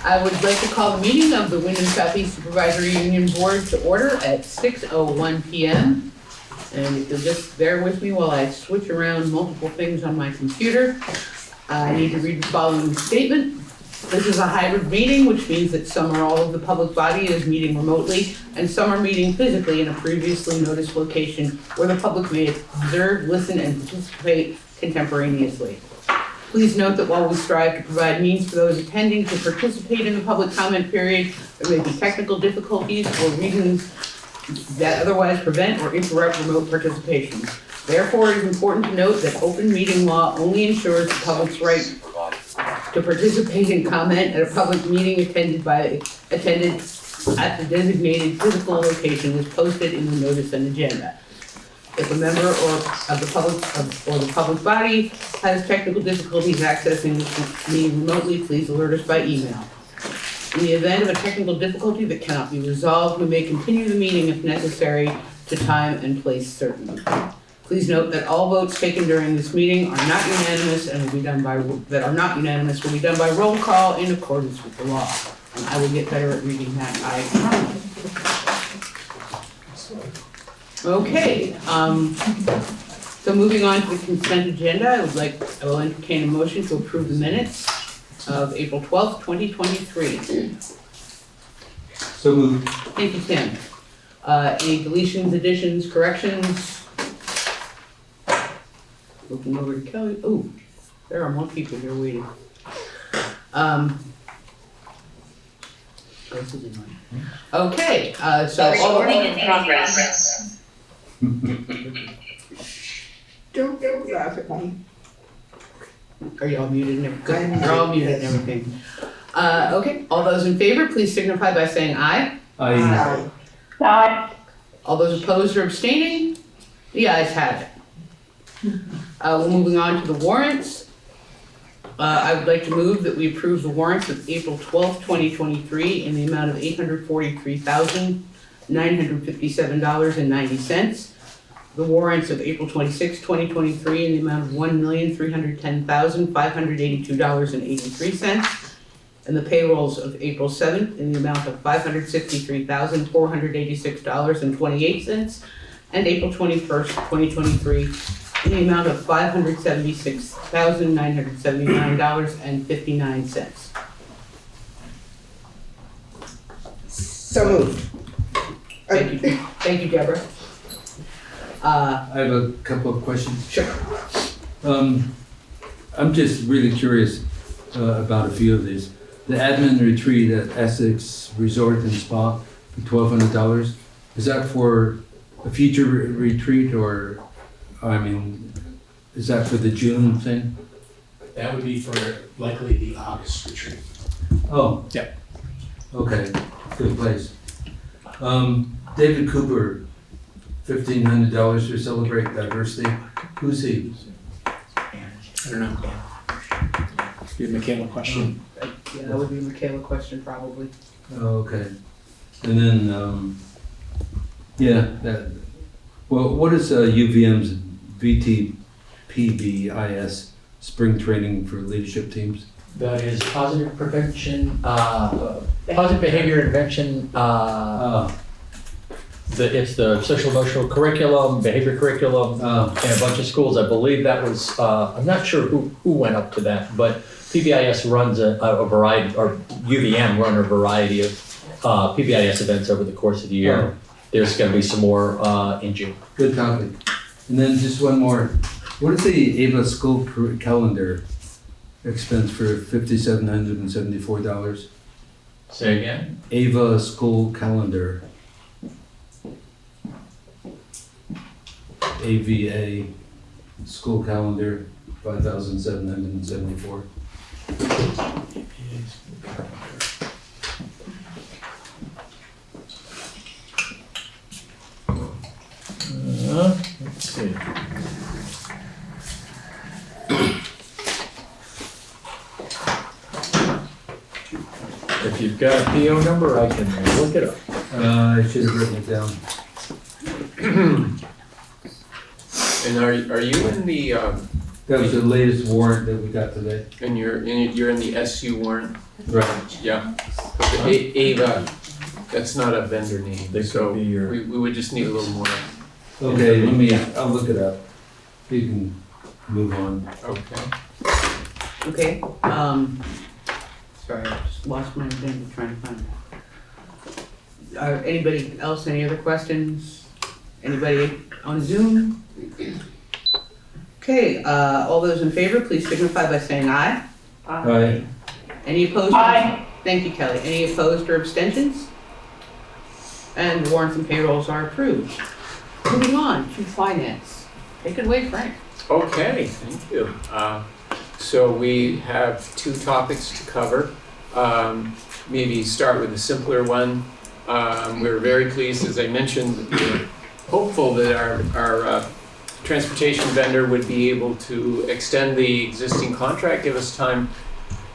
I would like to call the meeting of the Windham Southeast Supervisory Union Board to order at 6:01 p.m. And if you'll just bear with me while I switch around multiple things on my computer, I need to read the following statement. This is a hybrid meeting, which means that some or all of the public body is meeting remotely, and some are meeting physically in a previously noticed location where the public may observe, listen, and participate contemporaneously. Please note that while we strive to provide means for those attending to participate in the public comment period, there may be technical difficulties or reasons that otherwise prevent or interrupt remote participation. Therefore, it is important to note that open meeting law only ensures the public's right to participate and comment at a public meeting attended at the designated physical location as posted in the notice and agenda. If a member of the public body has technical difficulties accessing the meeting remotely, please alert us by email. In the event of a technical difficulty that cannot be resolved, we may continue the meeting if necessary to time and place certain. Please note that all votes taken during this meeting are not unanimous and will be done by roll call in accordance with the law. And I will get better at reading that, I promise. Okay, so moving on to the consent agenda, I will entertain a motion to approve the minutes of April 12th, 2023. So moved. Thank you, Tim. Any deletions, additions, corrections? Looking over to Kelly. Oh, there are more people here waiting. Okay, so recording in progress. Don't laugh at me. Are you all muted and everything? You're all muted and everything. Okay, all those in favor, please signify by saying aye. Aye. Aye. All those opposed or abstaining? The ayes have it. We're moving on to the warrants. I would like to move that we approve the warrants of April 12th, 2023 in the amount of $843,957.90. The warrants of April 26th, 2023 in the amount of $1,310,582.83. And the payrolls of April 7th in the amount of $563,486.28. And April 21st, 2023 in the amount of $576,979.59. So moved. Thank you, Deborah. I have a couple of questions. Sure. I'm just really curious about a few of these. The admin retreat at Essex Resort and Spa for $1,200. Is that for a future retreat, or, I mean, is that for the June thing? That would be for likely the August retreat. Oh. Yeah. Okay, good place. David Cooper, $1,500 to celebrate diversity. Who's he? I don't know. Be a Michaela question. Yeah, that would be a Michaela question probably. Oh, okay. And then, what is UVM's VTPBIS spring training for leadership teams? That is positive prevention, positive behavior intervention. It's the social emotional curriculum, behavior curriculum, in a bunch of schools. I believe that was, I'm not sure who went up to that, but PBIS runs a variety, or UVM run a variety of PBIS events over the course of the year. Oh. There's going to be some more in June. Good topic. And then just one more. What is the AVA school calendar expense for $5,774? Say again? AVA school calendar. AVA school calendar, $5,774. Let's see. If you've got a PO number, I can look it up. I should have written it down. And are you in the That was the latest warrant that we got today. And you're in the SU warrant? Right. Yeah. Ava, that's not a vendor name, They so could be your- we would just need a little more. Okay, I'll look it up. You can move on. Okay. Okay, sorry, I just lost my thing trying to find it. Anybody else, any other questions? Anybody on Zoom? Okay, all those in favor, please signify by saying aye. Aye. Any opposed? Aye. Thank you, Kelly. Any opposed or abstentions? And the warrants and payrolls are approved. Moving on to finance. Take it away, Frank. Okay, thank you. So we have two topics to cover. Maybe start with the simpler one. We're very pleased, as I mentioned, we're hopeful that our transportation vendor would be able to extend the existing contract, give us time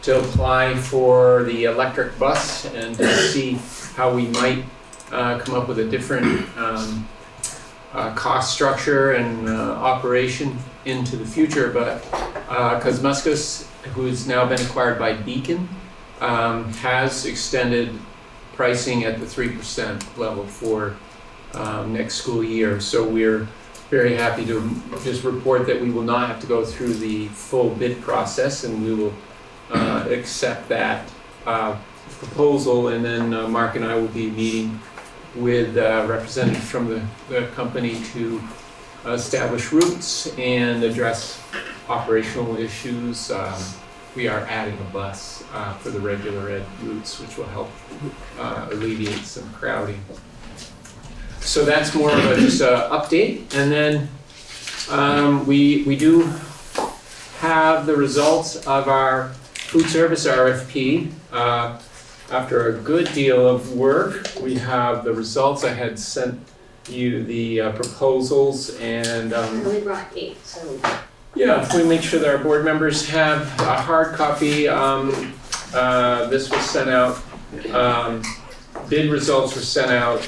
to apply for the electric bus and to see how we might come up with a different cost structure and operation into the future. But Cosmuscus, who's now been acquired by Beacon, has extended pricing at the 3% level for next school year. So we're very happy to just report that we will not have to go through the full bid process, and we will accept that proposal. And then Mark and I will be meeting with representatives from the company to establish routes and address operational issues. We are adding a bus for the regular ed routes, which will help alleviate some crowding. So that's more of just an update. And then we do have the results of our food service RFP. After a good deal of work, we have the results. I had sent you the proposals, and I only brought 8, so. yeah, if we make sure that our board members have a hard copy. This was sent out, bid results were sent out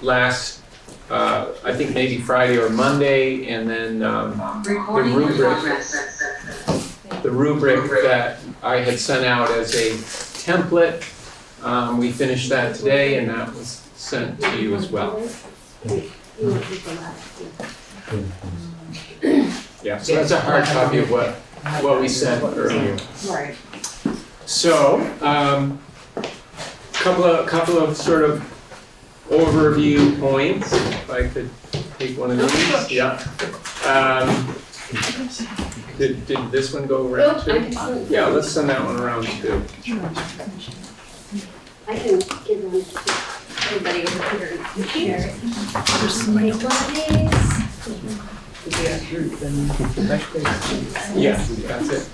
last, I think maybe Friday or Monday, and then the rubric that I had sent out as a template, we finished that today, and that was sent to you as well. Yeah, so that's a hard copy of what we sent earlier. Right. So, couple of sort of overview points, if I could take one of these, yeah. Did this one go around too? Yeah, let's send that one around too. I can give them to everybody over here and share it. Yeah, that's it.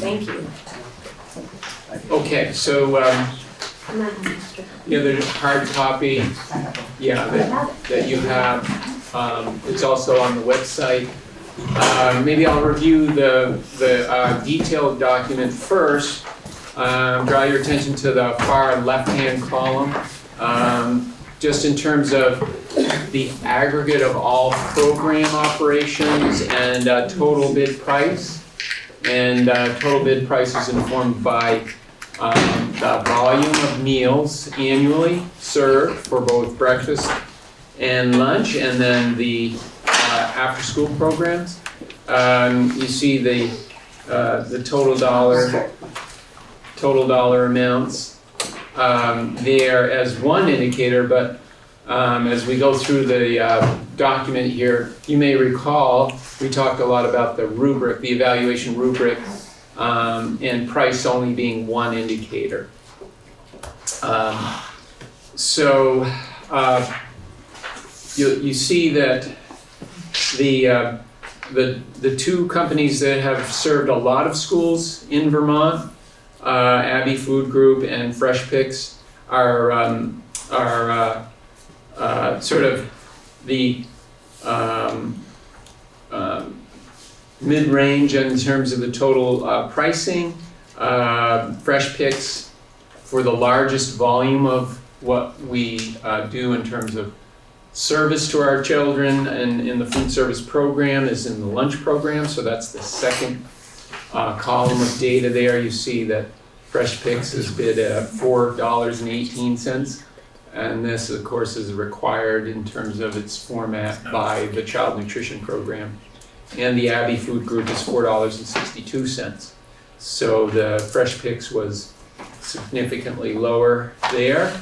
Thank you. Okay, so, there's a hard copy, that you have. It's also on the website. Maybe I'll review the detailed document first. Draw your attention to the far left-hand column. Just in terms of the aggregate of all program operations and total bid price. And total bid price is informed by the volume of meals annually served for both breakfast and lunch, and then the after-school programs. You see the total dollar amounts there as one indicator, but as we go through the document here, you may recall we talked a lot about the rubric, the evaluation rubric, and price only being one indicator. You see that the two companies that have served a lot of schools in Vermont, Abbey Food Group and Fresh Picks, are sort of the mid-range in terms of the total pricing. Fresh Picks for the largest volume of what we do in terms of service to our children and in the food service program is in the lunch program. So that's the second column of data there. You see that Fresh Picks is bid at $4.18. And this, of course, is required in terms of its format by the Child Nutrition Program. And the Abbey Food Group is $4.62. So the Fresh Picks was significantly lower there.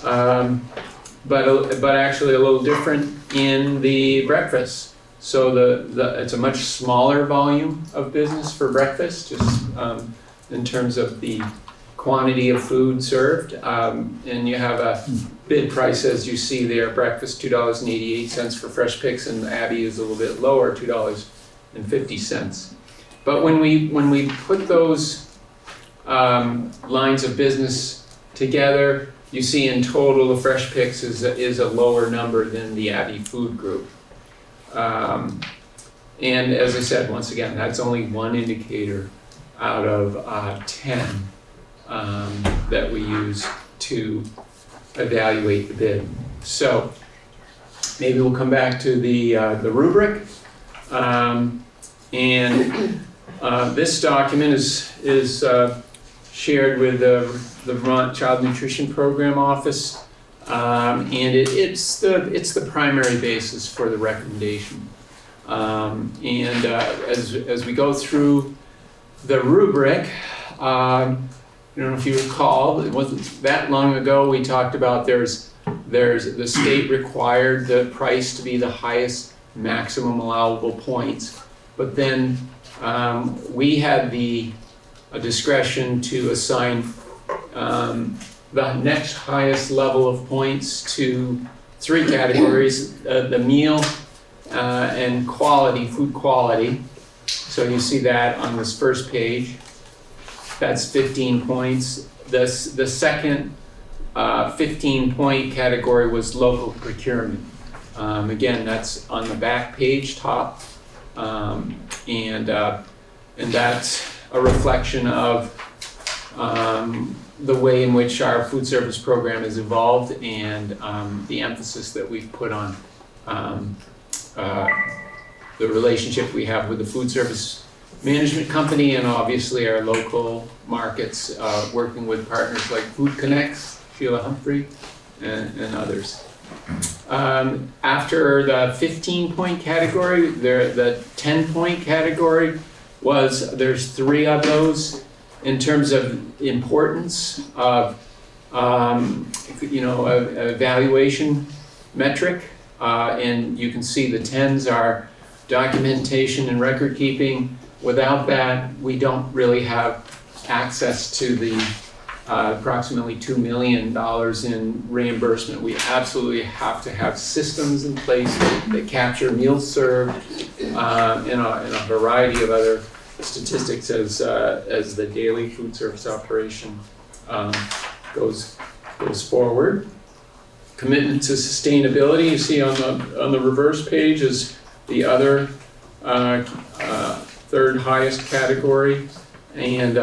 But actually a little different in the breakfast. So it's a much smaller volume of business for breakfast, just in terms of the quantity of food served. And you have a bid price, as you see there, breakfast $2.88 for Fresh Picks, and Abbey is a little bit lower, $2.50. But when we put those lines of business together, you see in total the Fresh Picks is a lower number than the Abbey Food Group. And as I said, once again, that's only one indicator out of 10 that we use to evaluate the bid. So maybe we'll come back to the rubric. This document is shared with the Vermont Child Nutrition Program Office, and it's the primary basis for the recommendation. As we go through the rubric, I don't know if you recall, it wasn't that long ago we talked about there's the state required the price to be the highest maximum allowable points, but then we had the discretion to assign the next highest level of points to 3 categories, the meal and quality, food quality. So you see that on this first page. That's 15 points. The second 15-point category was local procurement. Again, that's on the back page top. And that's a reflection of the way in which our food service program has evolved and the emphasis that we've put on the relationship we have with the food service management company and obviously our local markets, working with partners like Food Connects, Sheila Humphrey, and others. After the 15-point category, the 10-point category there's 3 of those in terms of importance of evaluation metric, and you can see the 10s are documentation and record keeping. Without that, we don't really have access to the approximately $2 million in reimbursement. We absolutely have to have systems in place that capture meals served and a variety of other statistics as the daily food service operation goes forward. Commitment to sustainability, you see on the reverse page, is the other third highest category. And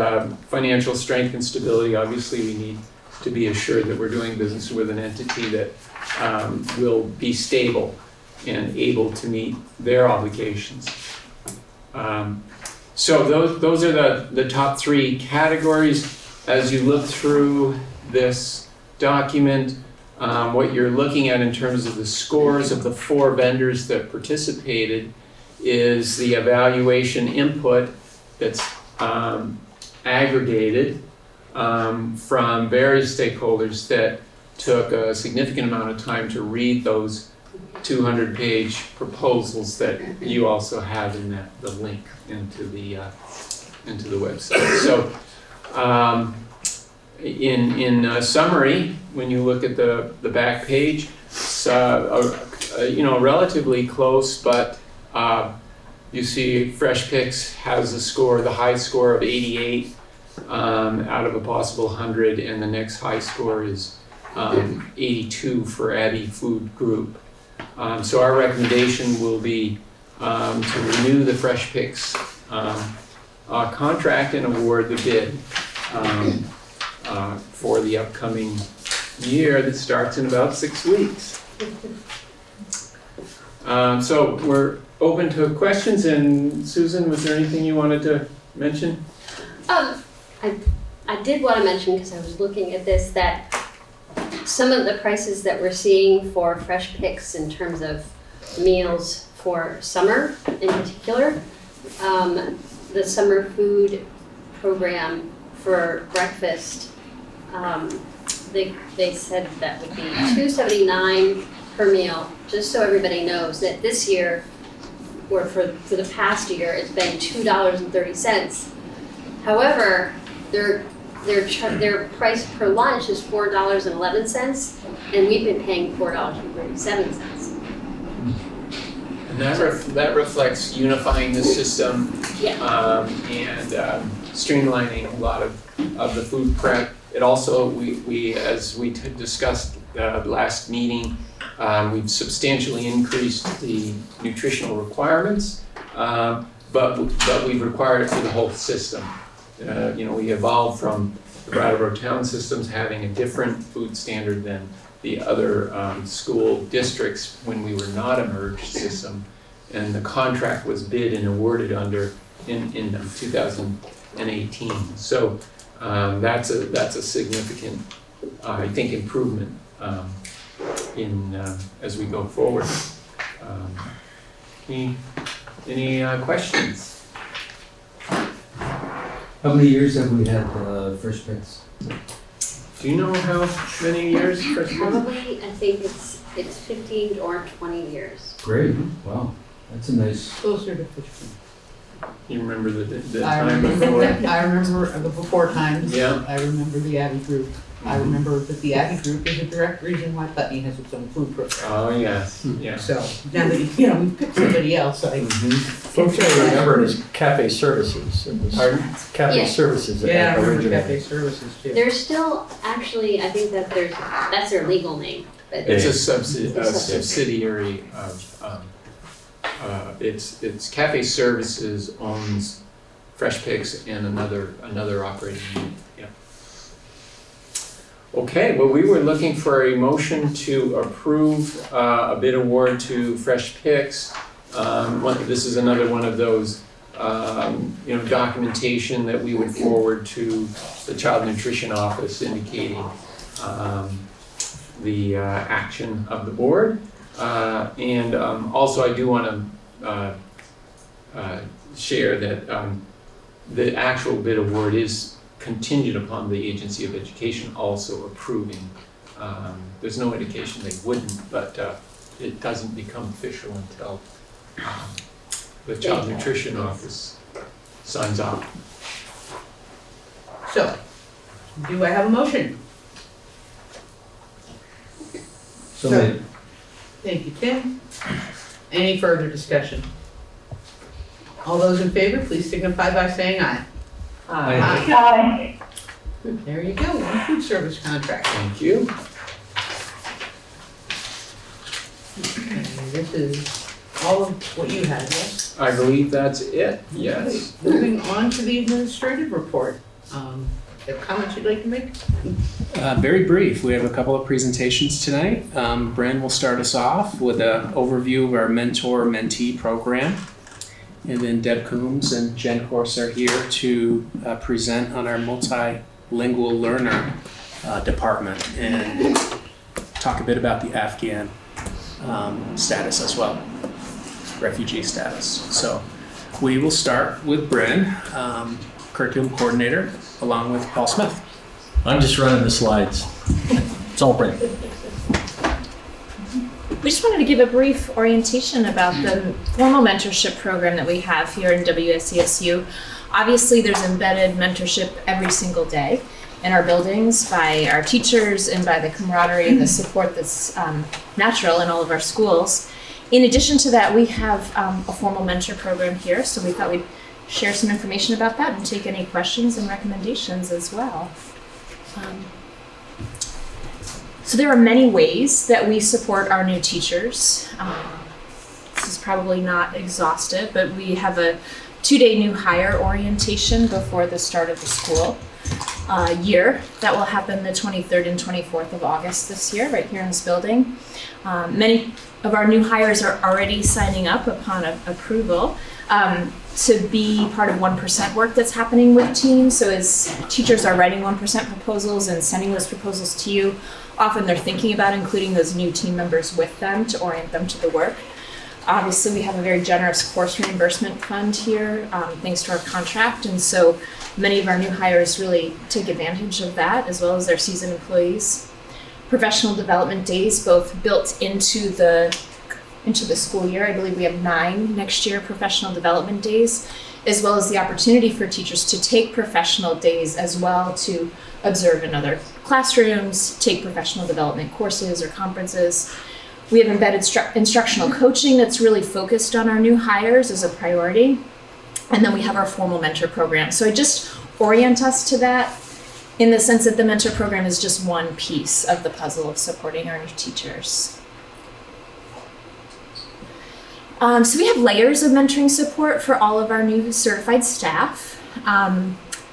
financial strength and stability, obviously we need to be assured that we're doing business with an entity that will be stable and able to meet their obligations. So those are the top 3 categories. As you look through this document, what you're looking at in terms of the scores of the 4 vendors that participated is the evaluation input that's aggregated from various stakeholders that took a significant amount of time to read those 200-page proposals that you also have in the link into the website. So in summary, when you look at the back page, it's relatively close, but you see Fresh Picks has the high score of 88 out of a possible 100, and the next high score is 82 for Abbey Food Group. So our recommendation will be to renew the Fresh Picks contract and award the bid for the upcoming year that starts in about 6 weeks. So we're open to questions, and Susan, was there anything you wanted to mention? I did want to mention, because I was looking at this, that some of the prices that we're seeing for fresh picks in terms of meals for summer in particular, the summer food program for breakfast, they said that would be $2.79 per meal, just so everybody knows that this year, or for the past year, it's been $2.30. However, their price per lunch is $4.11, and we've been paying $4.37. And that reflects unifying the system and streamlining a lot of the food prep. It also, we as we discussed last meeting, we've substantially increased the nutritional requirements, but we've required it for the whole system. We evolved from the Brattleboro town systems having a different food standard than the other school districts when we were not a merged system, and the contract was bid and awarded in 2018. So that's a significant, I think, improvement as we go forward. Any questions? How many years have we had Fresh Picks? Do you know how many years? Probably, I think it's 15 or 20 years. Great, wow, that's a nice. Closer to 15. You remember the I time remember, before? I remember the before times. Yeah. I remember the Abbey Group. I remember that the Abbey Group is a direct reason why Putney has its own food program. Oh, yes, yeah. So now that, we picked somebody else, Folks I remember it as Cafe Services. It was Cafe Yeah. Services that yeah, I remember originated. Cafe Services too. There's still, actually, I think that that's their legal name, but It's a It's a subsidiary of, it's Cafe Services owns Fresh Picks and another operating unit, yeah. Okay, well, we were looking for a motion to approve a bid award to Fresh Picks. This is another one of those, documentation that we would forward to the Child Nutrition Office indicating the action of the board. And also I do want to share that the actual bid award is contingent upon the Agency of Education also approving. There's no indication they wouldn't, but it doesn't become official until the Child Nutrition Office signs off. So, do I have a motion? So many. Thank you, Tim. Any further discussion? All those in favor, please signify by saying aye. Aye. There you go, one food service contract. Thank you. Okay, this is all of what you had, yes? I believe that's it, yes. Moving on to the administrative report. Have comments you'd like to make? Very brief. We have a couple of presentations tonight. Brin will start us off with an overview of our mentor-mentee program. And then Deb Coombs and Jenn are here to present on our multilingual learner department and talk a bit about the Afghan status as well, refugee status. So we will start with Brin, curriculum coordinator, along with Paul Smith. I'm just running the slides. It's all Brin. We just wanted to give a brief orientation about the formal mentorship program that we have here in WSESU. Obviously, there's embedded mentorship every single day in our buildings by our teachers and by the camaraderie and the support that's natural in all of our schools. In addition to that, we have a formal mentor program here, so we thought we'd share some information about that and take any questions and recommendations as well. So there are many ways that we support our new teachers. This is probably not exhaustive, but we have a 2-day new hire orientation before the start of the school. year that will happen the 23rd and 24th of August this year, right here in this building. Many of our new hires are already signing up upon approval to be part of 1% work that's happening with teams. So as teachers are writing 1% proposals and sending those proposals to you, often they're thinking about including those new team members with them to orient them to the work. Obviously, we have a very generous course reimbursement fund here, thanks to our contract, and so many of our new hires really take advantage of that, as well as their seasoned employees. Professional development days, both built into the school year. I believe we have 9 next year professional development days, as well as the opportunity for teachers to take professional days as well to observe in other classrooms, take professional development courses or conferences. We have embedded instructional coaching that's really focused on our new hires as a priority. And then we have our formal mentor program. So I just orient us to that in the sense that the mentor program is just one piece of the puzzle of supporting our new teachers. So we have layers of mentoring support for all of our new certified staff.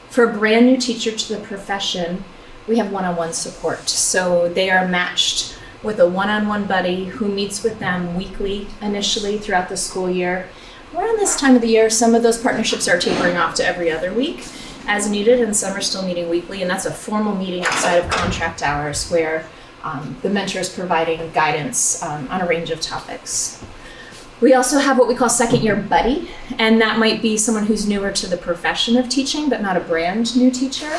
For a brand new teacher to the profession, we have one-on-one support. So they are matched with a one-on-one buddy who meets with them weekly initially throughout the school year. Around this time of the year, some of those partnerships are tapering off to every other week as needed, and some are still meeting weekly, and that's a formal meeting outside of contract hours where the mentor is providing guidance on a range of topics. We also have what we call second year buddy, and that might be someone who's newer to the profession of teaching, but not a brand new teacher.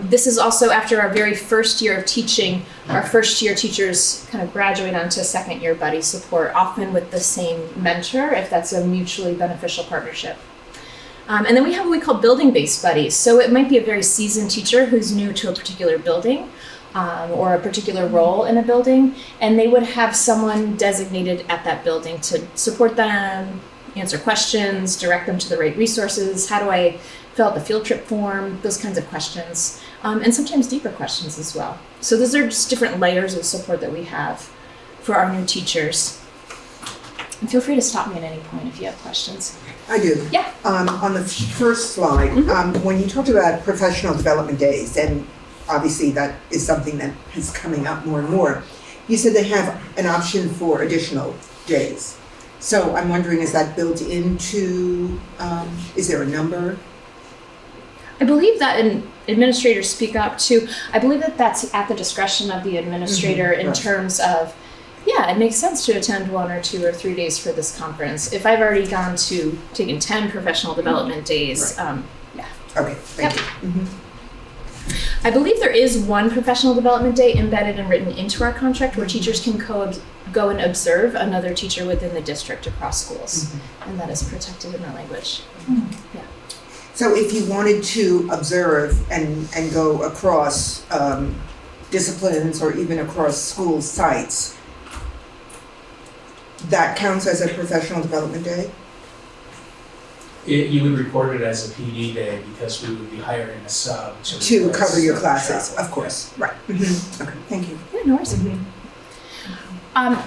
This is also after our very first year of teaching. Our first year teachers kind of graduate onto second year buddy support, often with the same mentor, if that's a mutually beneficial partnership. And then we have what we call building-based buddies. So it might be a very seasoned teacher who's new to a particular building or a particular role in a building, and they would have someone designated at that building to support them, answer questions, direct them to the right resources. How do I fill out the field trip form? Those kinds of questions, and sometimes deeper questions as well. So those are just different layers of support that we have for our new teachers. And feel free to stop me at any point if you have questions. I do. Yeah. On the first slide, when you talked about professional development days, and obviously that is something that is coming up more and more, you said they have an option for additional days. So I'm wondering, is that built into, is there a number? I believe that administrators speak up to, I believe that that's at the discretion of the administrator in terms of, yeah, it makes sense to attend 1 or 2 or 3 days for this conference. If I've already taken 10 professional development days, yeah. Okay, thank you. I believe there is one professional development day embedded and written into our contract where teachers can go and observe another teacher within the district across schools. And that is protected in our language. Yeah. So if you wanted to observe and go across disciplines or even across school sites, that counts as a professional development day? You would report it as a PD day because we would be hiring a sub To cover your classes, travel. of course. Right. Okay, thank you. Yeah, no worries.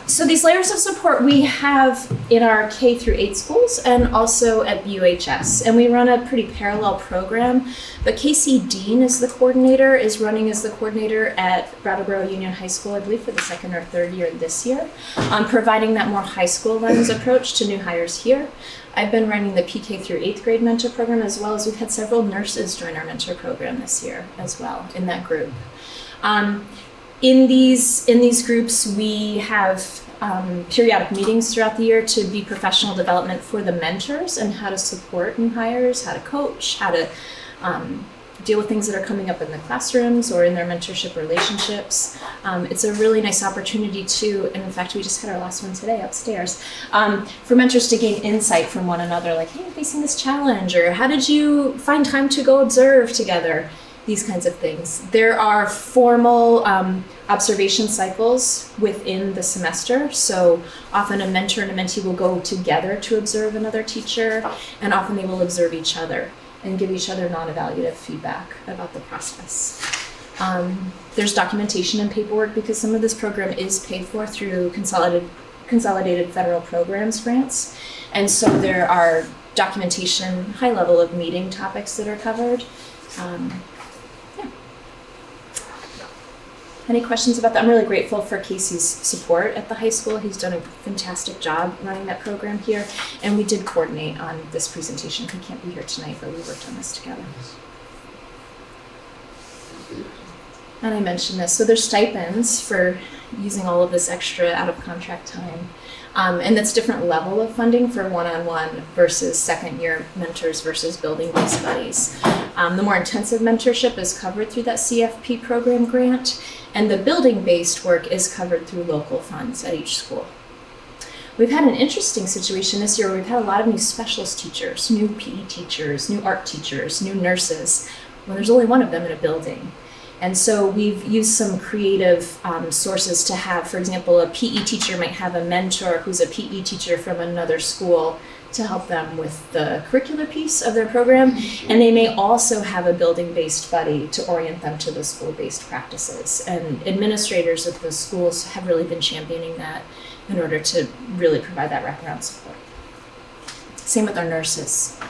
So these layers of support we have in our K through 8 schools and also at UHS. And we run a pretty parallel program. But Casey Dean is running as the coordinator at Brattleboro Union High School, I believe for the 2nd or 3rd year this year, providing that more high school lens approach to new hires here. I've been running the PK through 8th grade mentor program, as well as we've had several nurses join our mentor program this year as well in that group. In these groups, we have periodic meetings throughout the year to be professional development for the mentors and how to support new hires, how to coach, how to deal with things that are coming up in the classrooms or in their mentorship relationships. It's a really nice opportunity to, and in fact, we just had our last one today upstairs, for mentors to gain insight from one another, like, hey, I'm facing this challenge, or how did you find time to go observe together? These kinds of things. There are formal observation cycles within the semester. So often a mentor and a mentee will go together to observe another teacher, and often they will observe each other and give each other non-evaluative feedback about the process. There's documentation and paperwork because some of this program is paid for through consolidated federal programs grants. And so there are documentation, high level of meeting topics that are covered. any questions about that. I'm really grateful for Casey's support at the high school. He's done a fantastic job running that program here. And we did coordinate on this presentation. He can't be here tonight, but we worked on this together. And I mentioned this. So there's stipends for using all of this extra out-of-contract time. And that's different level of funding for one-on-one versus second-year mentors versus building-based buddies. The more intensive mentorship is covered through that CFP program grant, and the building-based work is covered through local funds at each school. We've had an interesting situation this year where we've had a lot of new specialist teachers, new PE teachers, new art teachers, new nurses, when there's only one of them in a building. And so we've used some creative sources to have, for example, a PE teacher might have a mentor who's a PE teacher from another school to help them with the curricular piece of their program. And they may also have a building-based buddy to orient them to the school-based practices. And administrators at the schools have really been championing that in order to really provide that wraparound support. Same with our nurses.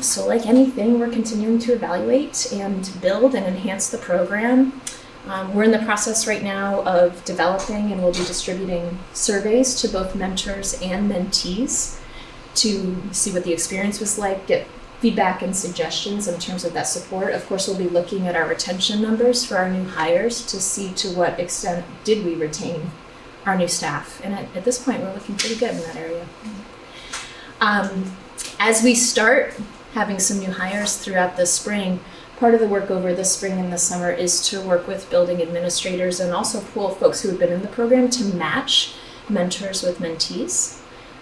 So like anything, we're continuing to evaluate and build and enhance the program. We're in the process right now of developing and we'll be distributing surveys to both mentors and mentees to see what the experience was like, get feedback and suggestions in terms of that support. Of course, we'll be looking at our retention numbers for our new hires to see to what extent did we retain our new staff. And at this point, we're looking pretty good in that area. As we start having some new hires throughout the spring, part of the work over the spring and the summer is to work with building administrators and also pull folks who have been in the program to match mentors with mentees.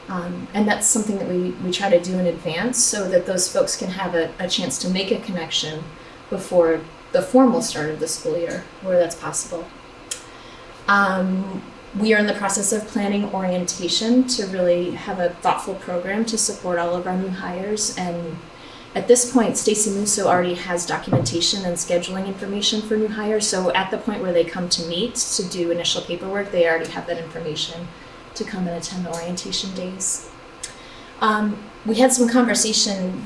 And that's something that we try to do in advance so that those folks can have a chance to make a connection before the formal start of the school year, where that's possible. We are in the process of planning orientation to really have a thoughtful program to support all of our new hires. And at this point, Stacy Musso already has documentation and scheduling information for new hires. So at the point where they come to meet to do initial paperwork, they already have that information to come and attend the orientation days. We had some conversation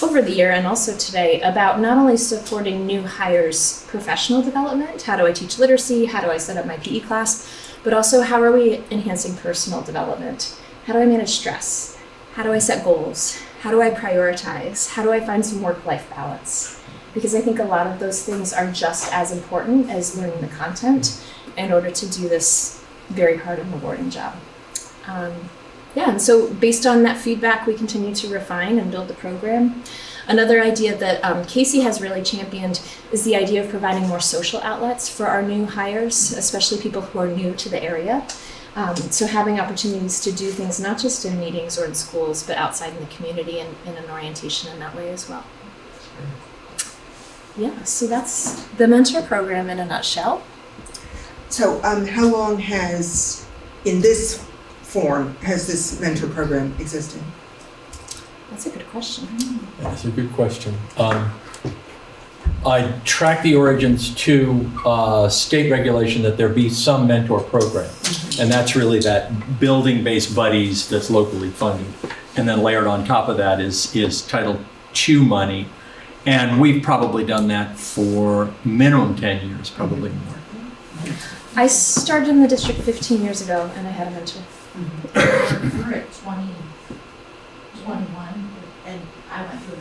over the year and also today about not only supporting new hires' professional development, how do I teach literacy, how do I set up my PE class, but also how are we enhancing personal development? How do I manage stress? How do I set goals? How do I prioritize? How do I find some work-life balance? Because I think a lot of those things are just as important as learning the content in order to do this very hard and rewarding job. And so based on that feedback, we continue to refine and build the program. Another idea that Casey has really championed is the idea of providing more social outlets for our new hires, especially people who are new to the area. So having opportunities to do things not just in meetings or in schools, but outside in the community and in an orientation in that way as well. Yeah, so that's the mentor program in a nutshell. So how long has, in this form, has this mentor program existed? That's a good question. That's a good question. I track the origins to state regulation that there be some mentor program. And that's really that building-based buddies that's locally funded. And then layered on top of that is Title II money. And we've probably done that for minimum 10 years, probably more. I started in the district 15 years ago and I had a mentor. We're at 20, 21, and I went through a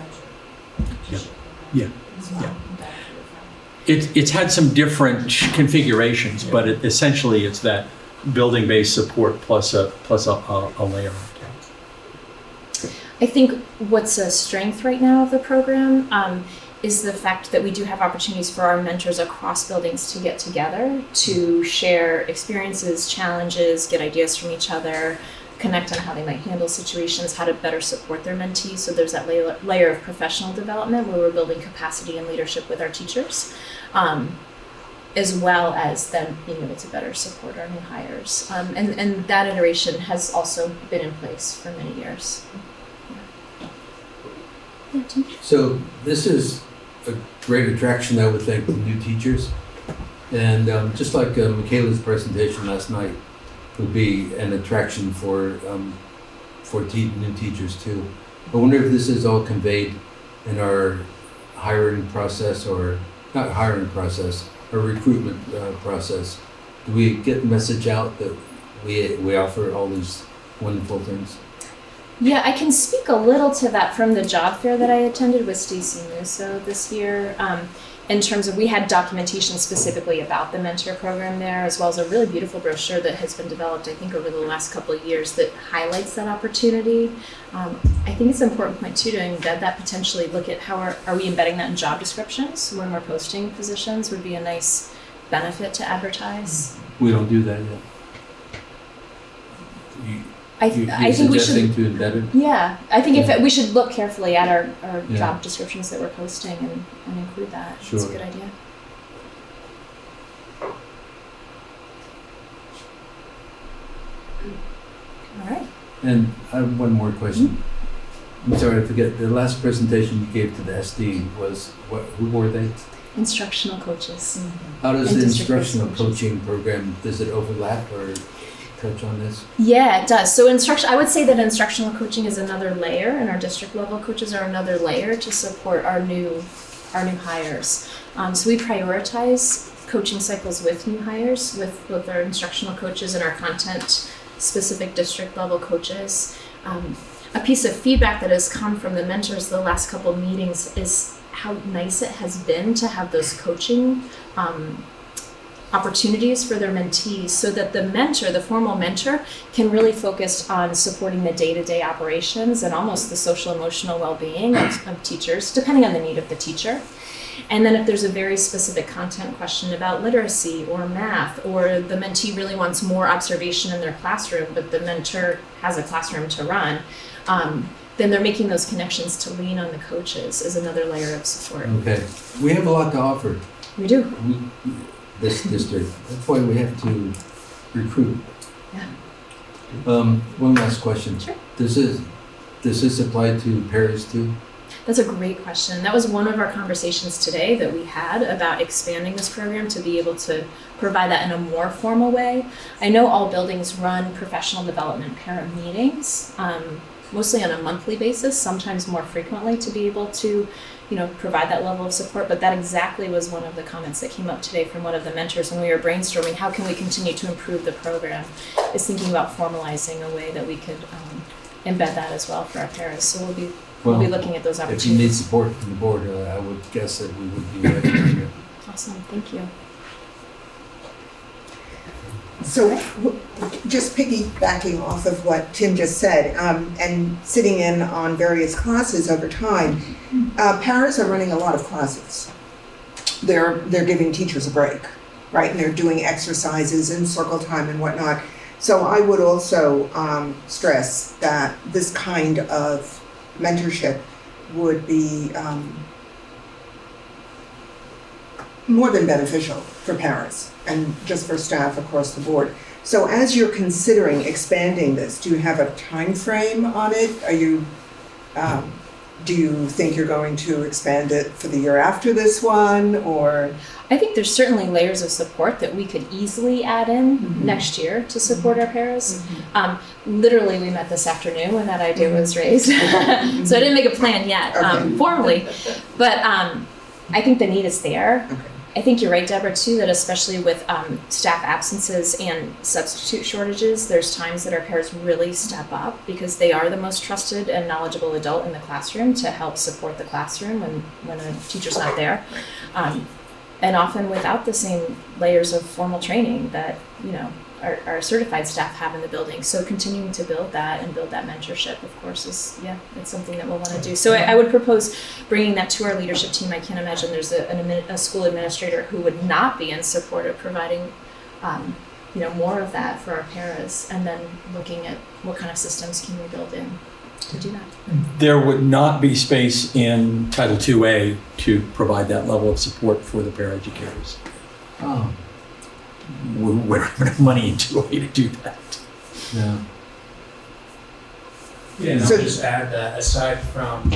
mentorship program as well. It's had some different configurations, but essentially it's that building-based support plus a layer. I think what's a strength right now of the program is the fact that we do have opportunities for our mentors across buildings to get together, to share experiences, challenges, get ideas from each other, connect on how they might handle situations, how to better support their mentees. So there's that layer of professional development where we're building capacity and leadership with our teachers, as well as them being able to better support our new hires. And that iteration has also been in place for many years. Yeah, Tim? So this is a great attraction, I would think, to new teachers. And just like Michaela's presentation last night would be an attraction for new teachers too. I wonder if this is all conveyed in our hiring process or not hiring process, a recruitment process, do we get the message out that we offer all these wonderful things? Yeah, I can speak a little to that from the job fair that I attended with Stacey Musso this year. In terms of, we had documentation specifically about the mentor program there, as well as a really beautiful brochure that has been developed, I think, over the last couple of years that highlights that opportunity. I think it's an important point too to embed that, potentially look at how are we embedding that in job descriptions when we're posting positions would be a nice benefit to advertise. We don't do that yet. I think we should. Suggesting to embed it? Yeah, I think Yeah. we should look carefully at our Yeah. job descriptions that we're posting and include that. It's a Sure. good idea. All right. And I have one more question. I'm sorry, I forget, the last presentation you gave to the SD was, who were they? Instructional coaches. How does And the district instructional coaches. coaching program, does it overlap or touch on this? Yeah, it does. So I would say that instructional coaching is another layer, and our district level coaches are another layer to support our new hires. So we prioritize coaching cycles with new hires, with both our instructional coaches and our content specific district level coaches. A piece of feedback that has come from the mentors the last couple of meetings is how nice it has been to have those coaching opportunities for their mentees, so that the mentor, the formal mentor, can really focus on supporting the day-to-day operations and almost the social emotional well-being of teachers, depending on the need of the teacher. And then if there's a very specific content question about literacy or math, or the mentee really wants more observation in their classroom, but the mentor has a classroom to run, then they're making those connections to lean on the coaches is another layer of support. Okay, we have a lot to offer, We do. this district. That's why we have to recruit. Yeah. One last question. Sure. Does this apply to paras too? That's a great question. That was one of our conversations today that we had about expanding this program to be able to provide that in a more formal way. I know all buildings run professional development parent meetings, mostly on a monthly basis, sometimes more frequently, to be able to, provide that level of support. But that exactly was one of the comments that came up today from one of the mentors when we were brainstorming how can we continue to improve the program, is thinking about formalizing a way that we could embed that as well for our paras. So we'll be looking at those If you need opportunities. support from the board, I would guess that we would be ready to hear. Awesome, thank you. So, just piggybacking off of what Tim just said, and sitting in on various classes over time, paras are running a lot of classes. They're giving teachers a break, right? And they're doing exercises and circle time and whatnot. So I would also stress that this kind of mentorship would be more than beneficial for parents and just for staff across the board. So as you're considering expanding this, do you have a time frame on it? Are you, do you think you're going to expand it for the year after this one, or? I think there's certainly layers of support that we could easily add in next year to support our paras. Literally, we met this afternoon when that idea was raised. So I didn't make a plan yet, formally, but I think the need is there. Okay. I think you're right, Deborah, too, that especially with staff absences and substitute shortages, there's times that our paras really step up because they are the most trusted and knowledgeable adult in the classroom to help support the classroom when a teacher's not there. And often without the same layers of formal training that, our certified staff have in the building. So continuing to build that and build that mentorship, of course, it's something that we'll want to do. So I would propose bringing that to our leadership team. I can't imagine there's a school administrator who would not be in support of providing, more of that for our paras, and then looking at what kind of systems can we build in to do that. There would not be space in Title IIA to provide that level of support for the paraeducators. Oh, We don't have enough money in 2A to do that. yeah. Yeah, and So- I'll just add that aside from,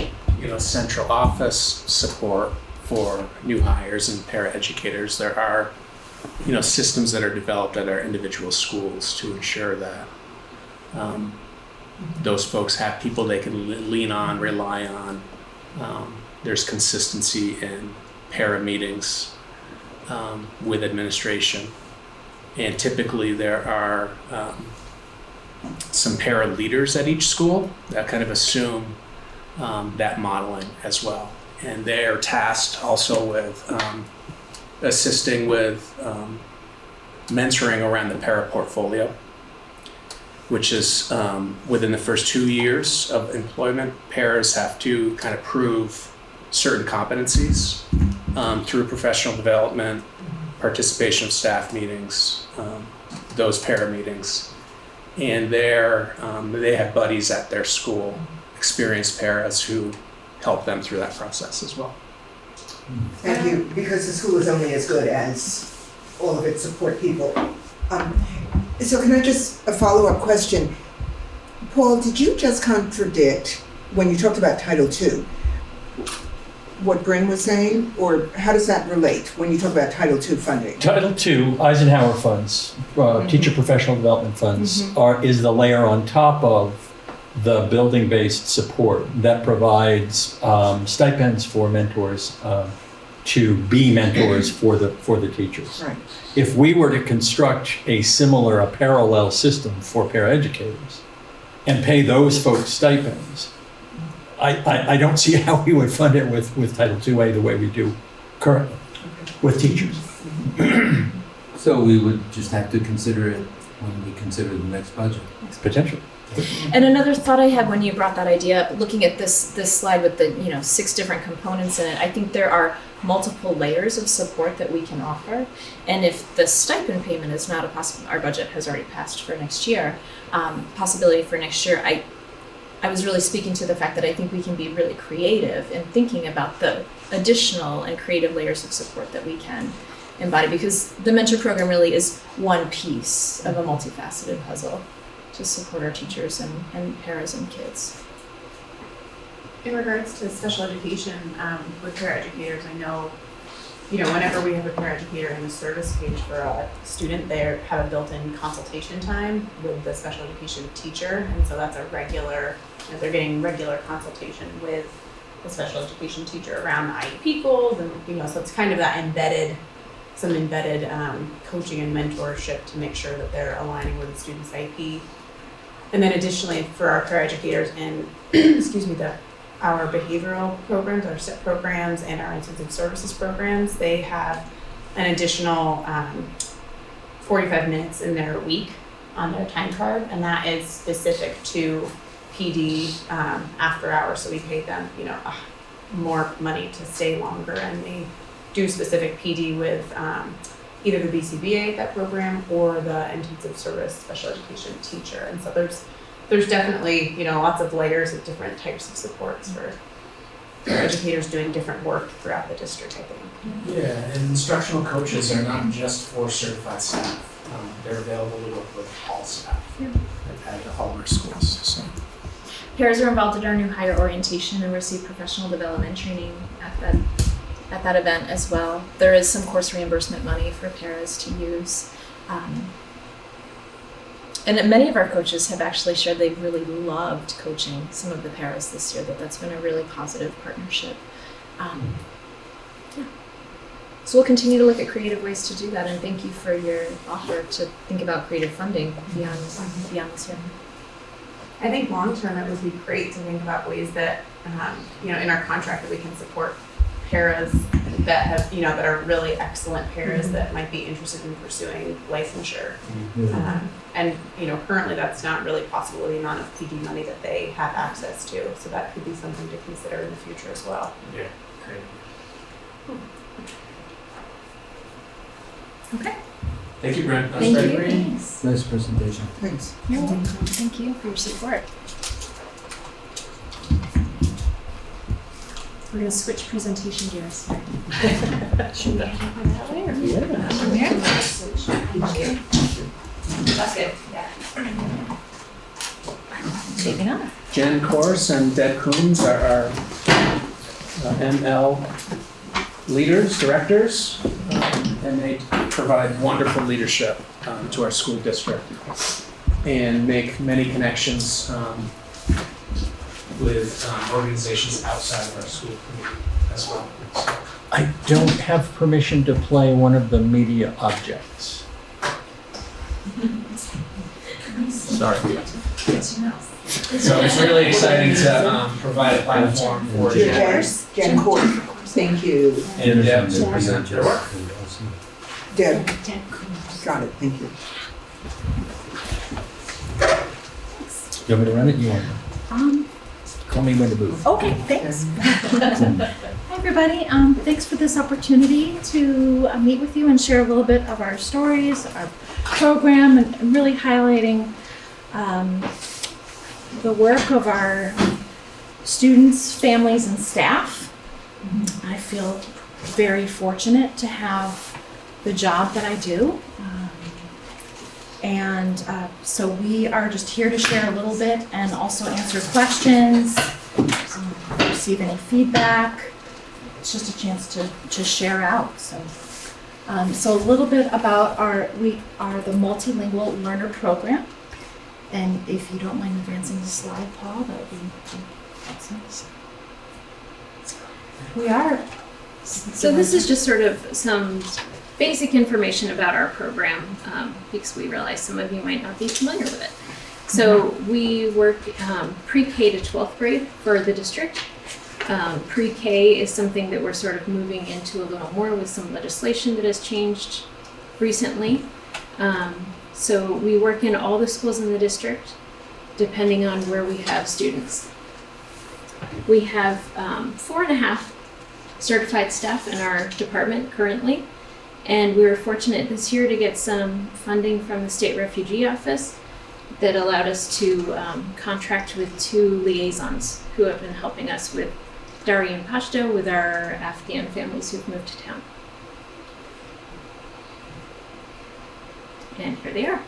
central office support for new hires and paraeducators, there are, systems that are developed at our individual schools to ensure that those folks have people they can lean on, rely on. There's consistency in para meetings with administration. And typically there are some para leaders at each school that kind of assume that modeling as well. And they're tasked also with assisting with mentoring around the para portfolio, which is within the first 2 years of employment, paras have to kind of prove certain competencies through professional development, participation of staff meetings, those para meetings. And they have buddies at their school, experienced paras who help them through that process as well. Thank you, because the school is only as good as all of its support people. So can I just, a follow-up question. Paul, did you just contradict, when you talked about Title II, what Brin was saying? Or how does that relate when you talk about Title II funding? Title II, Eisenhower funds, teacher professional development funds, is the layer on top of the building-based support that provides stipends for mentors to be mentors for the teachers. Right. If we were to construct a parallel system for paraeducators and pay those folks stipends, I don't see how we would fund it with Title IIA the way we do currently with teachers. So we would just have to consider it when we consider the next budget. Potentially. And another thought I had when you brought that idea up, looking at this slide with the 6 different components in it, I think there are multiple layers of support that we can offer. And if the stipend payment is not a possible, our budget has already passed for next year, possibility for next year, I was really speaking to the fact that I think we can be really creative in thinking about the additional and creative layers of support that we can embody, because the mentor program really is one piece of a multifaceted puzzle to support our teachers and paras and kids. In regards to special education with paraeducators, I know, whenever we have a paraeducator in the service page for a student, they have a built-in consultation time with the special education teacher, and so that's a regular, they're getting regular consultation with the special education teacher around the IEP goals, and so it's kind of that embedded coaching and mentorship to make sure that they're aligning with the student's IEP. And then additionally, for our paraeducators in, our behavioral programs, our SIP programs, and our intensive services programs, they have an additional 45 minutes in their week on their time card, and that is specific to PD after hours. So we pay them, more money to stay longer, and they do specific PD with either the VSBA, that program, or the intensive service special education teacher. And so there's definitely, lots of layers of different types of supports for educators doing different work throughout the district, I think. Yeah, and instructional coaches are not just for certified staff. They're available to work with all staff at all our schools. So. Paras are involved in our new hire orientation and receive professional development training at that event as well. There is some course reimbursement money for paras to use. And many of our coaches have actually shared they've really loved coaching some of the paras this year, that's been a really positive partnership. So we'll continue to look at creative ways to do that, and thank you for your offer to think about creative funding beyond this year. I think long-term it would be great to think about ways that, in our contract that we can support paras that have, that are really excellent paras that might be interested in pursuing licensure. And, currently that's not really possible with the amount of PD money that they have access to. So that could be something to consider in the future as well. Yeah, great. Okay. Thank you, Brent. That's Thank very you. great. Thanks. Nice presentation. Thanks. You're welcome. Thank you for your support. We're going to switch presentation gears. Should we head over that way, or That's good, yeah. maybe not? Jenn and Deb Coombs are our ML leaders, directors, and they provide wonderful leadership to our school district and make many connections with organizations outside of our school community as well. So I don't have permission to play one of the media objects. Sorry. So it's really exciting to provide a platform for Jenn. Jenn Court, thank you. And Deb to present their work. Deb, got it, thank you. You want me to run it? You want me? Call me when to move. Okay, thanks. Hi, everybody. Thanks for this opportunity to meet with you and share a little bit of our stories, our program, and really highlighting the work of our students, families, and staff. I feel very fortunate to have the job that I do. So we are just here to share a little bit and also answer questions, receive any feedback. It's just a chance to share out. So a little bit about we are the Multilingual Learner Program. And if you don't mind advancing the slide, Paul, that would be awesome. We are. So this is just sort of some basic information about our program, because we realize some of you might not be familiar with it. So we work pre-K to 12th grade for the district. Pre-K is something that we're sort of moving into a little more with some legislation that has changed recently. So we work in all the schools in the district, depending on where we have students. We have 4.5 certified staff in our department currently. And we were fortunate this year to get some funding from the State Refugee Office that allowed us to contract with 2 liaisons who have been helping us with Dari and Pashto with our Afghan families who've moved to town. And here they are.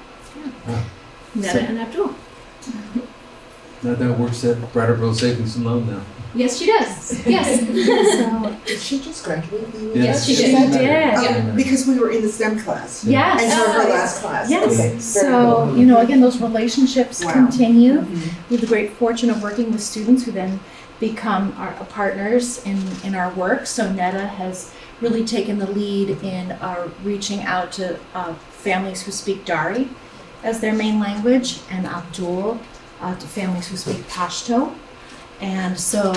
Wow. Netta and Abdul. Netta works at Brattleboro Savings and Loan now. Yes, she does. Yes. Did she just graduate? Yes, she did. She did. Because we were in the STEM class. Yes. And so her last class. Yes. Okay, very So, cool. again, those relationships Wow. continue. Mhm. We have the great fortune of working with students who then become our partners in our work. So Netta has really taken the lead in reaching out to families who speak Dari as their main language, and Abdul to families who speak Pashto. And so,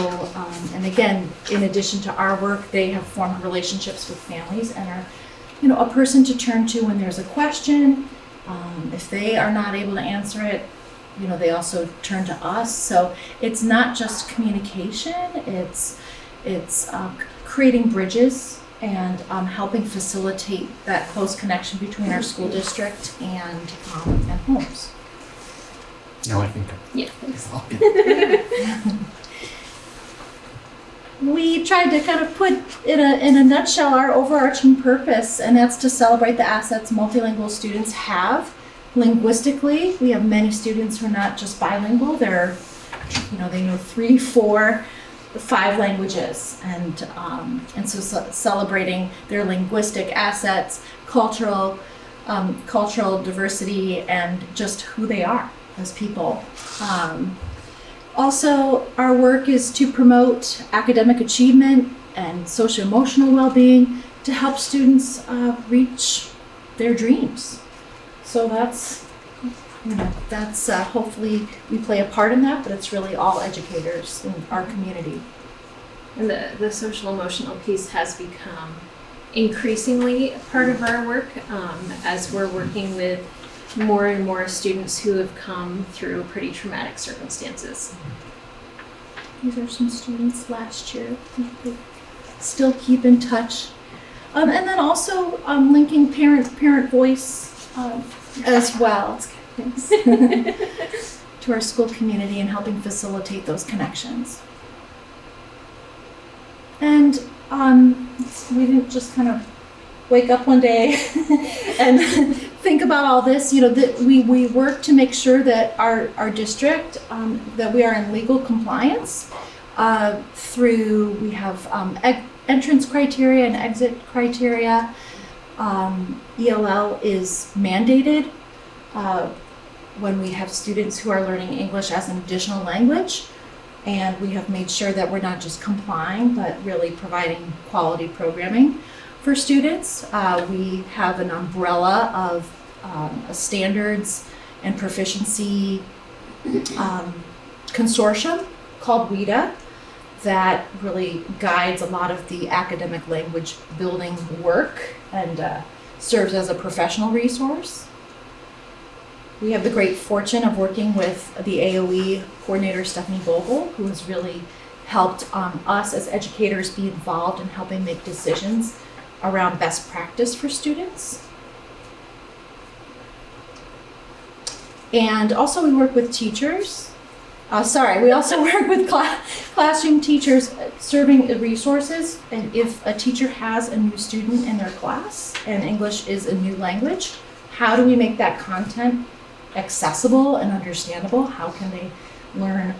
and again, in addition to our work, they have formed relationships with families and are, a person to turn to when there's a question. If they are not able to answer it, they also turn to us. So it's not just communication, it's creating bridges and helping facilitate that close connection between our school district and homes. Now I think. Yeah, thanks. We tried to kind of put in a nutshell our overarching purpose, and that's to celebrate the assets multilingual students have. Linguistically, we have many students who are not just bilingual, they know 3, 4, 5 languages, and so celebrating their linguistic assets, cultural diversity, and just who they are as people. Also, our work is to promote academic achievement and social-emotional well-being to help students reach their dreams. So that's hopefully we play a part in that, but it's really all educators in our community. And the social emotional piece has become increasingly a part of our work as we're working with more and more students who have come through pretty traumatic circumstances. These are some students last year who still keep in touch. And then also linking parent voice as well to our school community and helping facilitate those connections. And we didn't just kind of wake up one day and think about all this, that we work to make sure that our district, that we are in legal compliance we have entrance criteria and exit criteria. ELL is mandated when we have students who are learning English as an additional language. And we have made sure that we're not just complying, but really providing quality programming for students. We have an umbrella of standards and proficiency consortium called WIDA that really guides a lot of the academic language building work and serves as a professional resource. We have the great fortune of working with the AOE coordinator, Stephanie Vogel, who has really helped us as educators be involved in helping make decisions around best practice for students. And also we work with teachers. We also work with classroom teachers serving resources. And if a teacher has a new student in their class and English is a new language, how do we make that content accessible and understandable? How can they learn,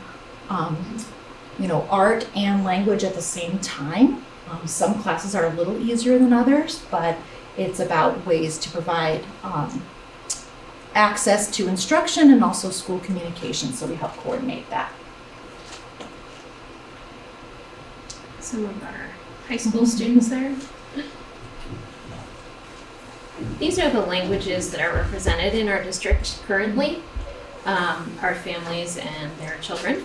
art and language at the same time? Some classes are a little easier than others, but it's about ways to provide access to instruction and also school communication, so we help coordinate that. Some of our high school students there. These are the languages that are represented in our district currently. Our families and their children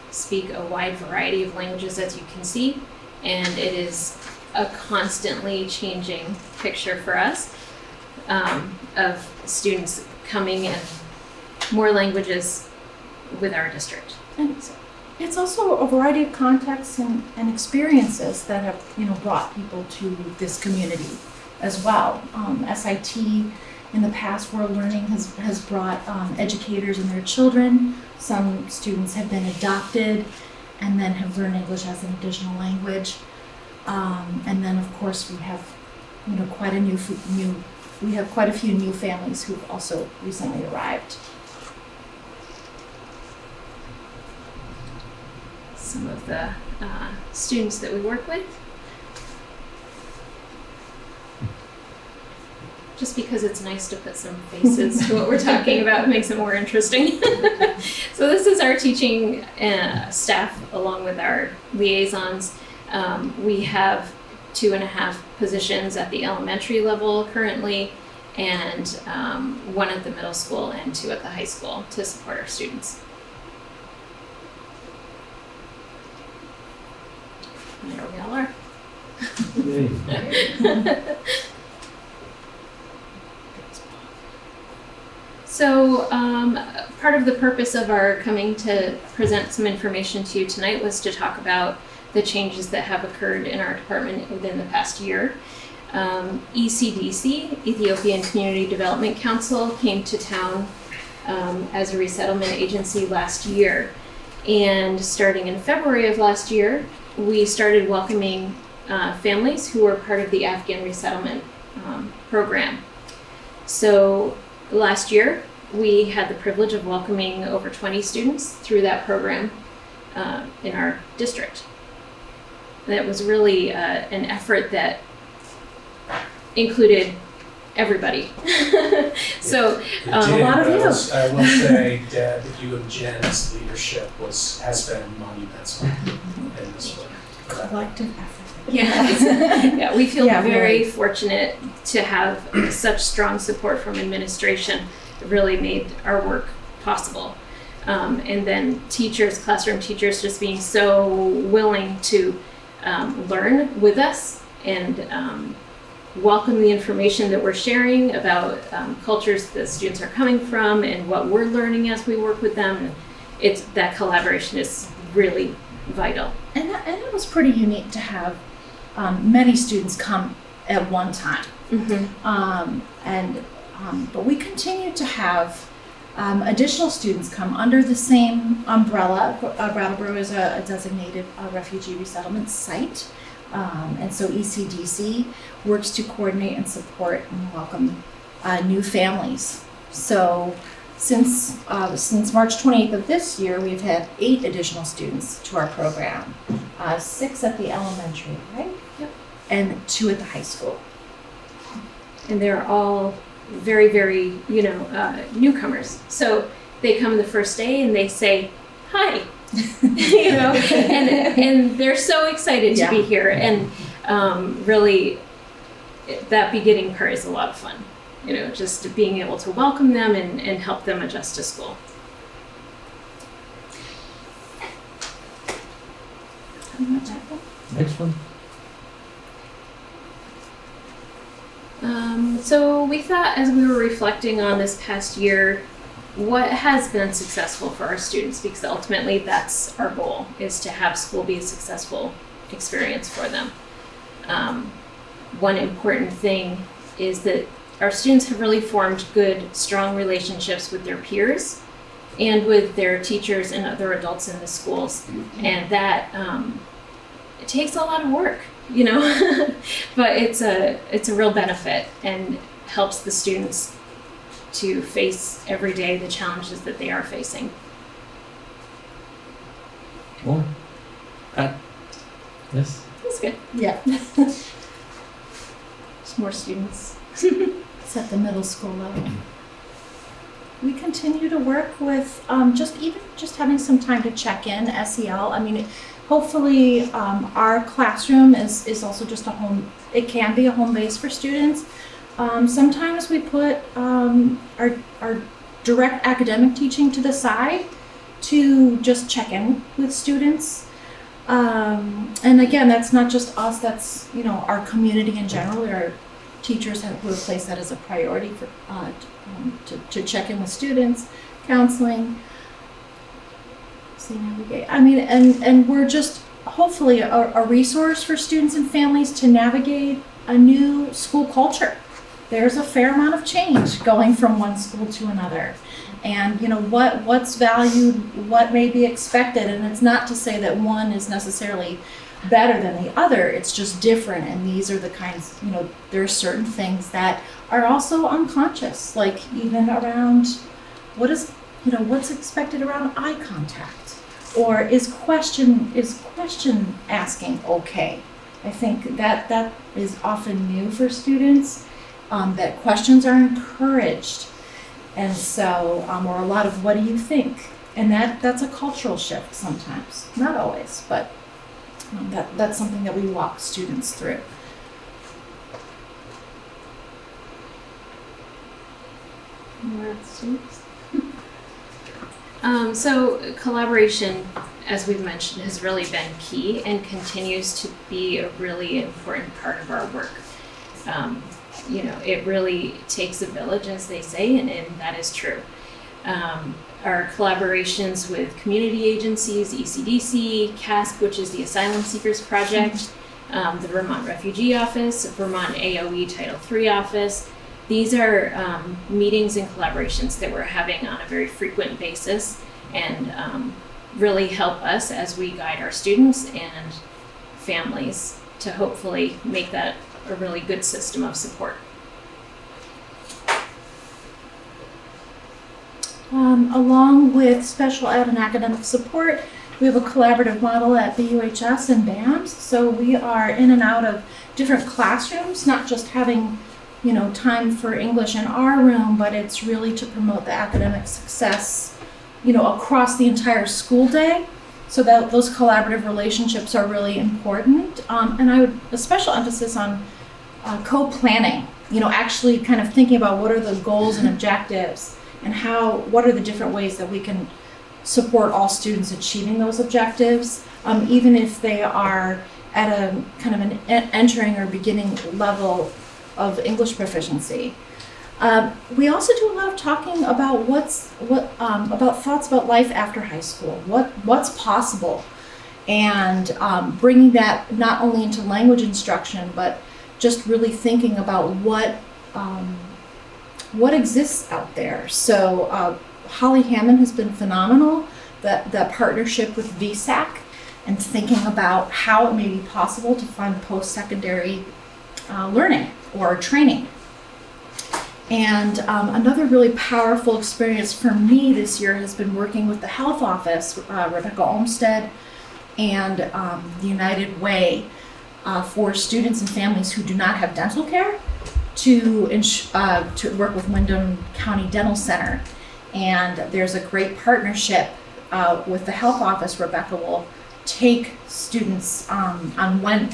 speak a wide variety of languages, as you can see, and it is a constantly changing picture for us of students coming in more languages with our district. And it's also a variety of contexts and experiences that have brought people to this community as well. SIT in the past world learning has brought educators and their children. Some students have been adopted and then have learned English as an additional language. And then of course we have quite a few new families who've also recently arrived. Some of the students that we work with. Just because it's nice to put some faces to what we're talking about, it makes it more interesting. So this is our teaching staff along with our liaisons. We have 2.5 positions at the elementary level currently, and 1 at the middle school and 2 at the high school to support our students. And there we all are. So part of the purpose of our coming to present some information to you tonight was to talk about the changes that have occurred in our department within the past year. ECDC, Ethiopian Community Development Council, came to town as a resettlement agency last year. And starting in February of last year, we started welcoming families who were part of the Afghan resettlement program. So last year, we had the privilege of welcoming over 20 students through that program in our district. That was really an effort that included everybody. So a lot of you. I will say, Deb, you and Jen's leadership has been monumental in this work. Collective effort. Yeah, we feel very really fortunate to have such strong support from administration. It really made our work possible. And then teachers, classroom teachers, just being so willing to learn with us and welcome the information that we're sharing about cultures that students are coming from and what we're learning as we work with them. That collaboration is really vital. And it was pretty unique to have many students come at one time. Mm-hmm. But we continue to have additional students come under the same umbrella. Brattleboro is a designated refugee resettlement site. And so ECDC works to coordinate and support and welcome new families. So since March 28th of this year, we've had 8 additional students to our program, 6 at the elementary, right? Yep. And 2 at the high school. And they're all very, very, newcomers. So they come the first day and they say, "Hi, you know, and they're so excited to be here, and really that beginning part is a lot of fun, you know, just being able to welcome them and help them adjust to school. Next one. So we thought, as we were reflecting on this past year, what has been successful for our students, because ultimately that's our goal, is to have school be a successful experience for them. One important thing is that our students have really formed good, strong relationships with their peers and with their teachers and other adults in the schools. And that it takes a lot of work, you know, but it's a real benefit and helps the students to face every day the challenges that they are facing. More? Yes? That's good. Yeah. Just more students. It's at the middle school level. We continue to work with just having some time to check in, SEL. I mean, hopefully our classroom is also just a home, it can be a home base for students. Sometimes we put our direct academic teaching to the side to just check in with students. And again, that's not just us, that's, you know, our community in general. Our teachers who have placed that as a priority for to check in with students, counseling, navigate. I mean, and we're just hopefully a resource for students and families to navigate a new school culture. There's a fair amount of change going from one school to another. And you know, what's valued, what may be expected, and it's not to say that one is necessarily better than the other, it's just different. And these are the kinds, you know, there are certain things that are also unconscious, like even around what's expected around eye contact, or is question asking okay. I think that is often new for students, that questions are encouraged. And so, or a lot of what do you think? And that's a cultural shift sometimes, not always, but that's something that we walk students through. More students. So collaboration, as we've mentioned, has really been key and continues to be a really important part of our work. You know, it really takes a village, as they say, and that is true. Our collaborations with community agencies, ECDC, CASP, which is the Asylum Seekers Project, the Vermont Refugee Office, Vermont AOE Title III Office. These are meetings and collaborations that we're having on a very frequent basis, and really help us as we guide our students and families to hopefully make that a really good system of support. Along with special ed and academic support, we have a collaborative model at BUHS and BAMS. So we are in and out of different classrooms, not just having, you know, time for English in our room, but it's really to promote the academic success, you know, across the entire school day. So that those collaborative relationships are really important. And I would a special emphasis on co-planning, you know, actually kind of thinking about what are the goals and objectives, and what are the different ways that we can support all students achieving those objectives, even if they are at a kind of an entering or beginning level of English proficiency. We also do a lot of talking about about thoughts about life after high school, what's possible, and bringing that not only into language instruction, but just really thinking about what exists out there. So Holly Hammond has been phenomenal, that partnership with VSAC, and thinking about how it may be possible to fund post-secondary learning or training. And another really powerful experience for me this year has been working with the health office, Rebecca Olmsted, and the United Way for students and families who do not have dental care, to work with Windham County Dental Center. And there's a great partnership with the health office, Rebecca will take students on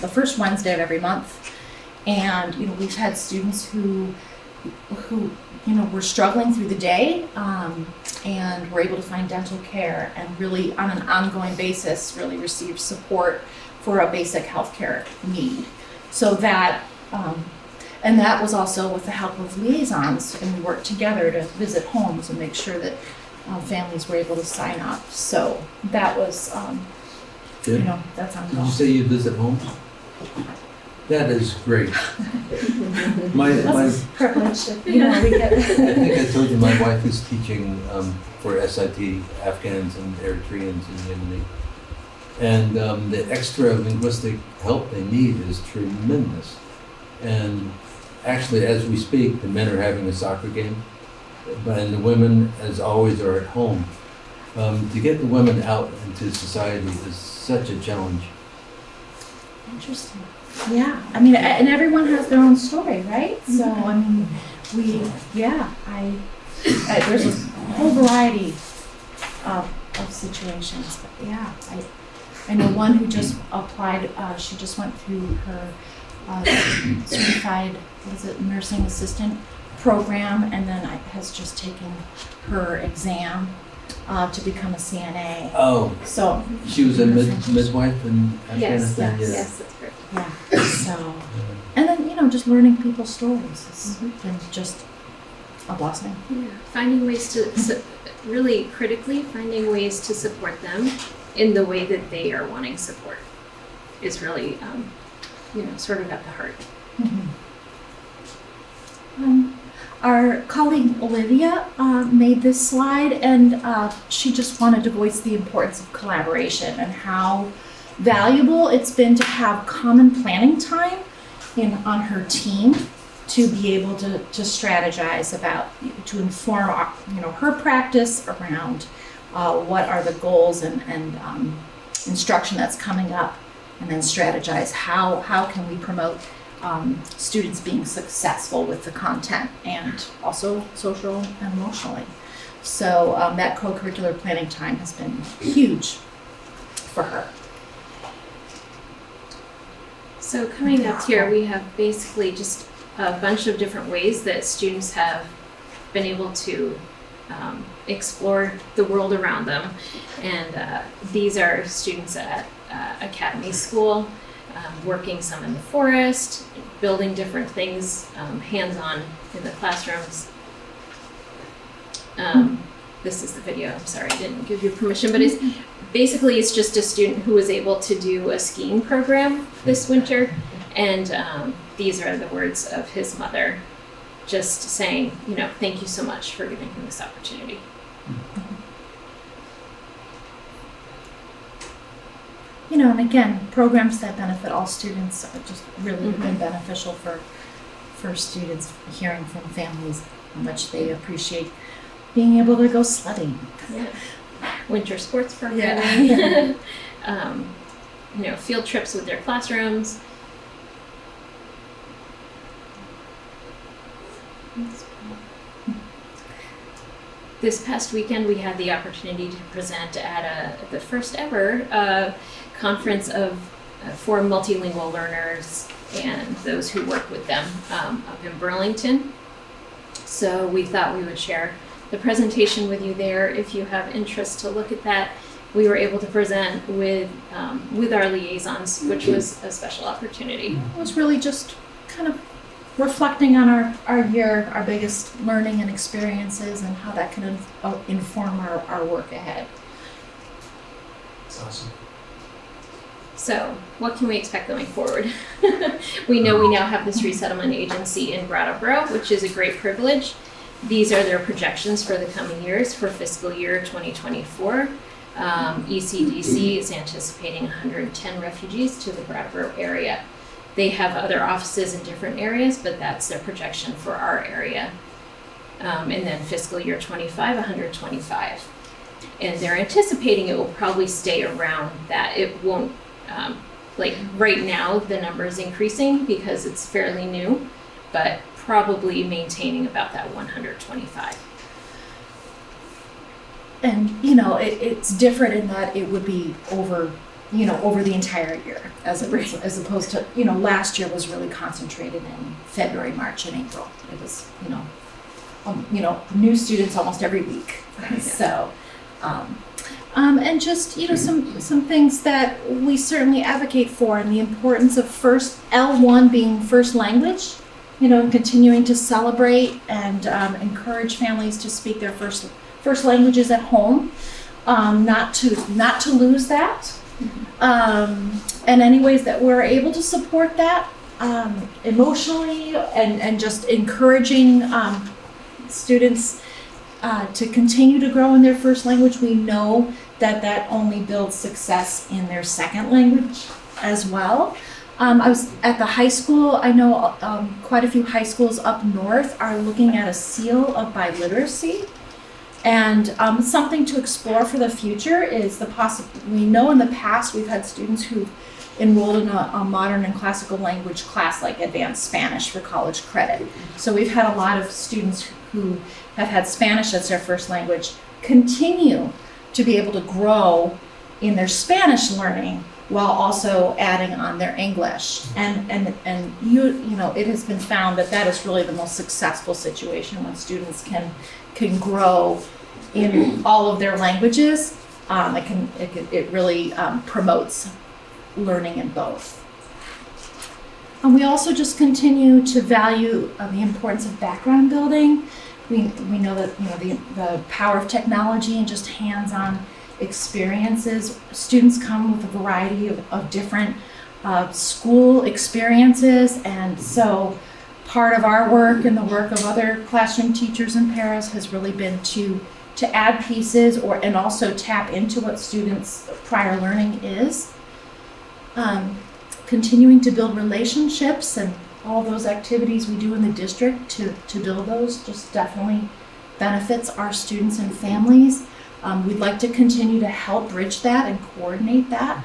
the first Wednesday of every month. And, we've had students who were struggling through the day, and were able to find dental care and really on an ongoing basis really receive support for a basic healthcare need. So that, and that was also with the help of liaisons, and we worked together to visit homes and make sure that families were able to sign up. So that was, Good. that's Did you ongoing. say you visit homes? That is great. My, That's a privilege that, we get. I think I told you my wife is teaching for SIT Afghans and Eritreans in Yemeni. And the extra linguistic help they need is tremendous. And actually, as we speak, the men are having a soccer game, and the women, as always, are at home. To get the women out into society is such a challenge. Interesting. Yeah, and everyone has their own story, right? So, there's a whole variety of situations, but yeah, I know one who just applied, she just went through her certified, nursing assistant program, and then has just taken her exam to become a CNA. Oh, So, she was a midwife in Afghanistan? Yes, that's correct. yeah, so, and then, just learning people's stories has been just a blessing. Yeah, finding ways to, really critically finding ways to support them in the way that they are wanting support is really, sort of at the heart. Our colleague Olivia made this slide, and she just wanted to voice the importance of collaboration and how valuable it's been to have common planning time on her team to be able to strategize about, to inform her practice around what are the goals and instruction that's coming up, and then strategize how can we promote students being successful with the content and also social and emotionally. So that co-curricular planning time has been huge for her. So coming up here, we have basically just a bunch of different ways that students have been able to explore the world around them. And these are students at Academy School, working some in the forest, building different things, hands-on in the classrooms. This is the video. I'm sorry, I didn't give you permission, but it's just a student who was able to do a skiing program this winter, and these are the words of his mother, just saying, thank you so much for giving him this opportunity. And again, programs that benefit all students are just really been beneficial for students, hearing from families how much they appreciate being able to go sledding. Yeah. Winter sports programming, field trips with their classrooms. This past weekend, we had the opportunity to present at the first ever conference for multilingual learners and those who work with them up in Burlington. So we thought we would share the presentation with you there. If you have interest to look at that, we were able to present with our liaisons, which was a special opportunity. It was really just kind of reflecting on our year, our biggest learning and experiences, and how that can inform our work ahead. That's awesome. So, what can we expect going forward? We know we now have this resettlement agency in Brattleboro, which is a great privilege. These are their projections for the coming years for fiscal year 2024. ECDC is anticipating 110 refugees to the Brattleboro area. They have other offices in different areas, but that's their projection for our area. And then fiscal year 25, 125. And they're anticipating it will probably stay around that. It won't, right now, the number is increasing because it's fairly new, but probably maintaining about that 125. you know, it's different in that it would be over, you know, over the entire year as opposed to, you know, last year was really concentrated in February, March, and April. It was, you know, new students almost every week. So, and just, you know, some things that we certainly advocate for, and the importance of L1 being first language, you know, and continuing to celebrate and encourage families to speak their first languages at home, not to lose that, and any ways that we're able to support that emotionally, and just encouraging students to continue to grow in their first language. We know that only builds success in their second language as well. I was at the high school. I know quite a few high schools up north are looking at a seal of biliteracy. And something to explore for the future is we know in the past we've had students who've enrolled in a modern and classical language class like advanced Spanish for college credit. So we've had a lot of students who have had Spanish as their first language continue to be able to grow in their Spanish learning while also adding on their English. And you know, it has been found that is really the most successful situation when students can grow in all of their languages. It really promotes learning in both. And we also just continue to value the importance of background building. We know that, you know, the power of technology and just hands-on experiences. Students come with a variety of different school experiences, and so part of our work and the work of other classroom teachers and paras has really been to add pieces and also tap into what students' prior learning is. Continuing to build relationships and all those activities we do in the district to build those just definitely benefits our students and families. We'd like to continue to help bridge that and coordinate that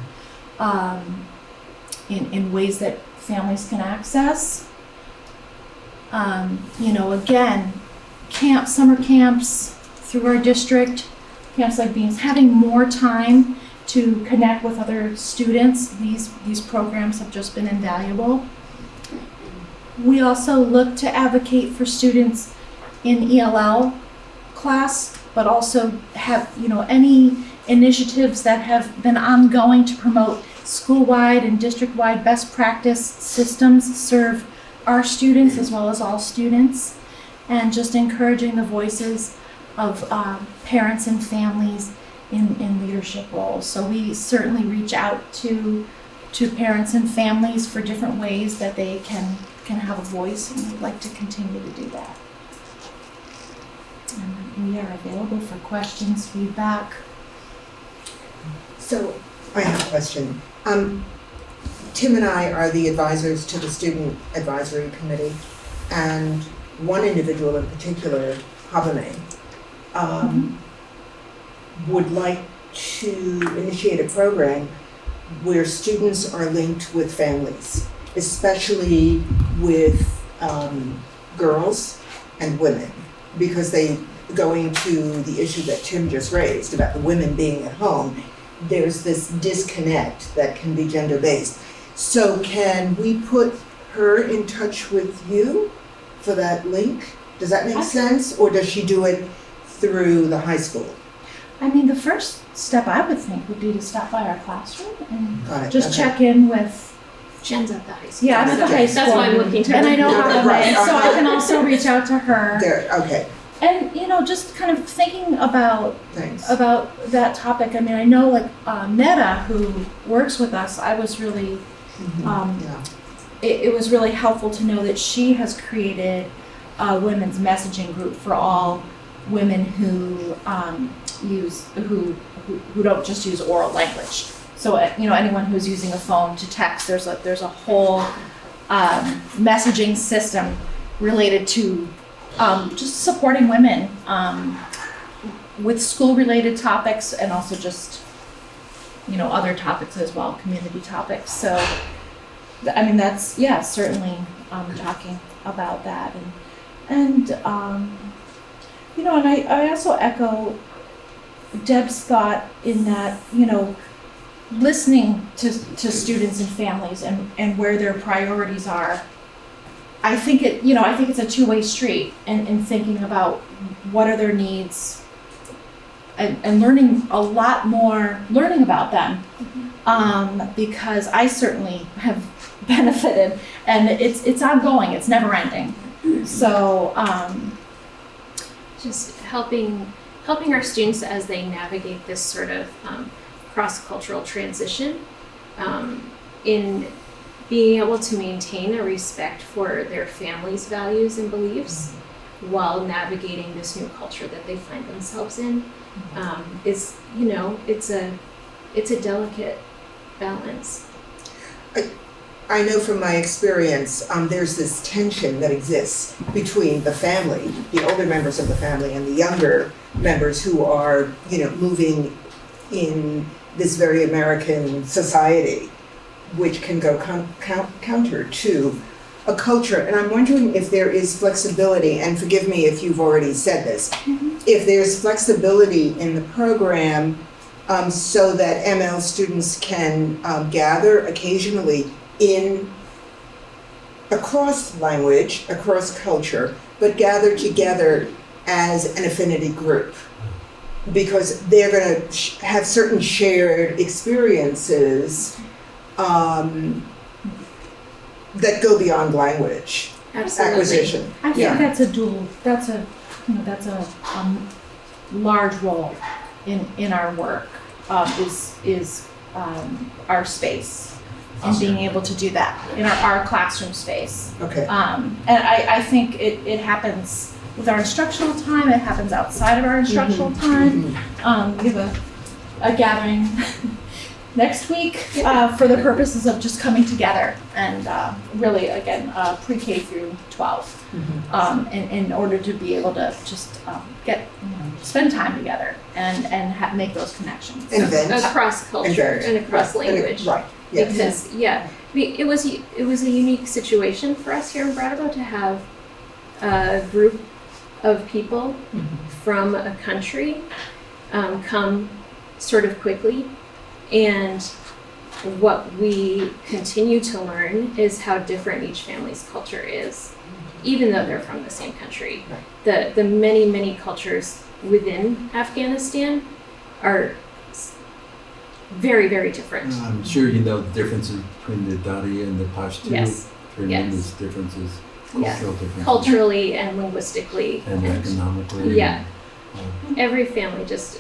in ways that families can access. You know, again, summer camps through our district, camps like Beams, having more time to connect with other students. These programs have just been invaluable. We also look to advocate for students in ELL class, but also have, you know, any initiatives that have been ongoing to promote school-wide and district-wide best practice systems serve our students as well as all students, and just encouraging the voices of parents and families in leadership roles. So we certainly reach out to parents and families for different ways that they can have a voice, and we'd like to continue to do that. And we are available for questions, feedback. So I have a question. Tim and I are the advisors to the Student Advisory Committee, and one individual in particular, Habame, would like to initiate a program where students are linked with families, especially with girls and women, because going to the issue that Tim just raised about the women being at home, there's this disconnect that can be gender-based. So can we put her in touch with you for that link? Does that make sense? Or does she do it through the high school? I mean, the first step I would think would be to stop by our classroom and just okay. check in with. Jen's at the high school. Yeah, I'm at the high school. That's why I'm looking to. And I know how Right. so I can also reach out to her. There, okay, And, you know, just kind of thinking about thanks. that topic. I mean, I know like Netta, who works with us, I was really, Yeah. it was really helpful to know that she has created a women's messaging group for all women who who don't just use oral language. So, you know, anyone who's using a phone to text, there's a whole messaging system related to just supporting women with school-related topics, and also just, you know, other topics as well, community topics. So, I mean, that's, yeah, certainly talking about that. And you know, and I also echo Deb's thought in that, listening to students and families and where their priorities are. I think it's a two-way street and thinking about what are their needs and learning a lot more, learning about them. Because I certainly have benefited, and it's ongoing, it's never ending. So, Just helping our students as they navigate this sort of cross-cultural transition, in being able to maintain a respect for their family's values and beliefs while navigating this new culture that they find themselves in, is, it's a delicate balance. I know from my experience, there's this tension that exists between the family, the older members of the family, and the younger members who are, moving in this very American society, which can go counter to a culture. And I'm wondering if there is flexibility, and forgive me if you've already said this, if there's flexibility in the program so that ML students can gather occasionally across language, across culture, but gather together as an affinity group. Because they're going to have certain shared experiences that go beyond language acquisition. I think that's a large role in our work, is our space and being able to do that in our classroom space. Okay. And I think it happens with our instructional time, it happens outside of our instructional time. We have a gathering next week for the purposes of just coming together and really, again, pre-K through 12, in order to be able to just spend time together and make those connections. Across culture and across language. Right. Yes. Because it was a unique situation for us here in Brattleboro to have a group of people from a country come sort of quickly, and what we continue to learn is how different each family's culture is, even though they're from the same country. The many cultures within Afghanistan are very, very different. I'm sure you know the differences between the Dari and the Pashto. Yes. Tremendous differences, cultural differences. Culturally and linguistically. And economically. Yeah. Every family it's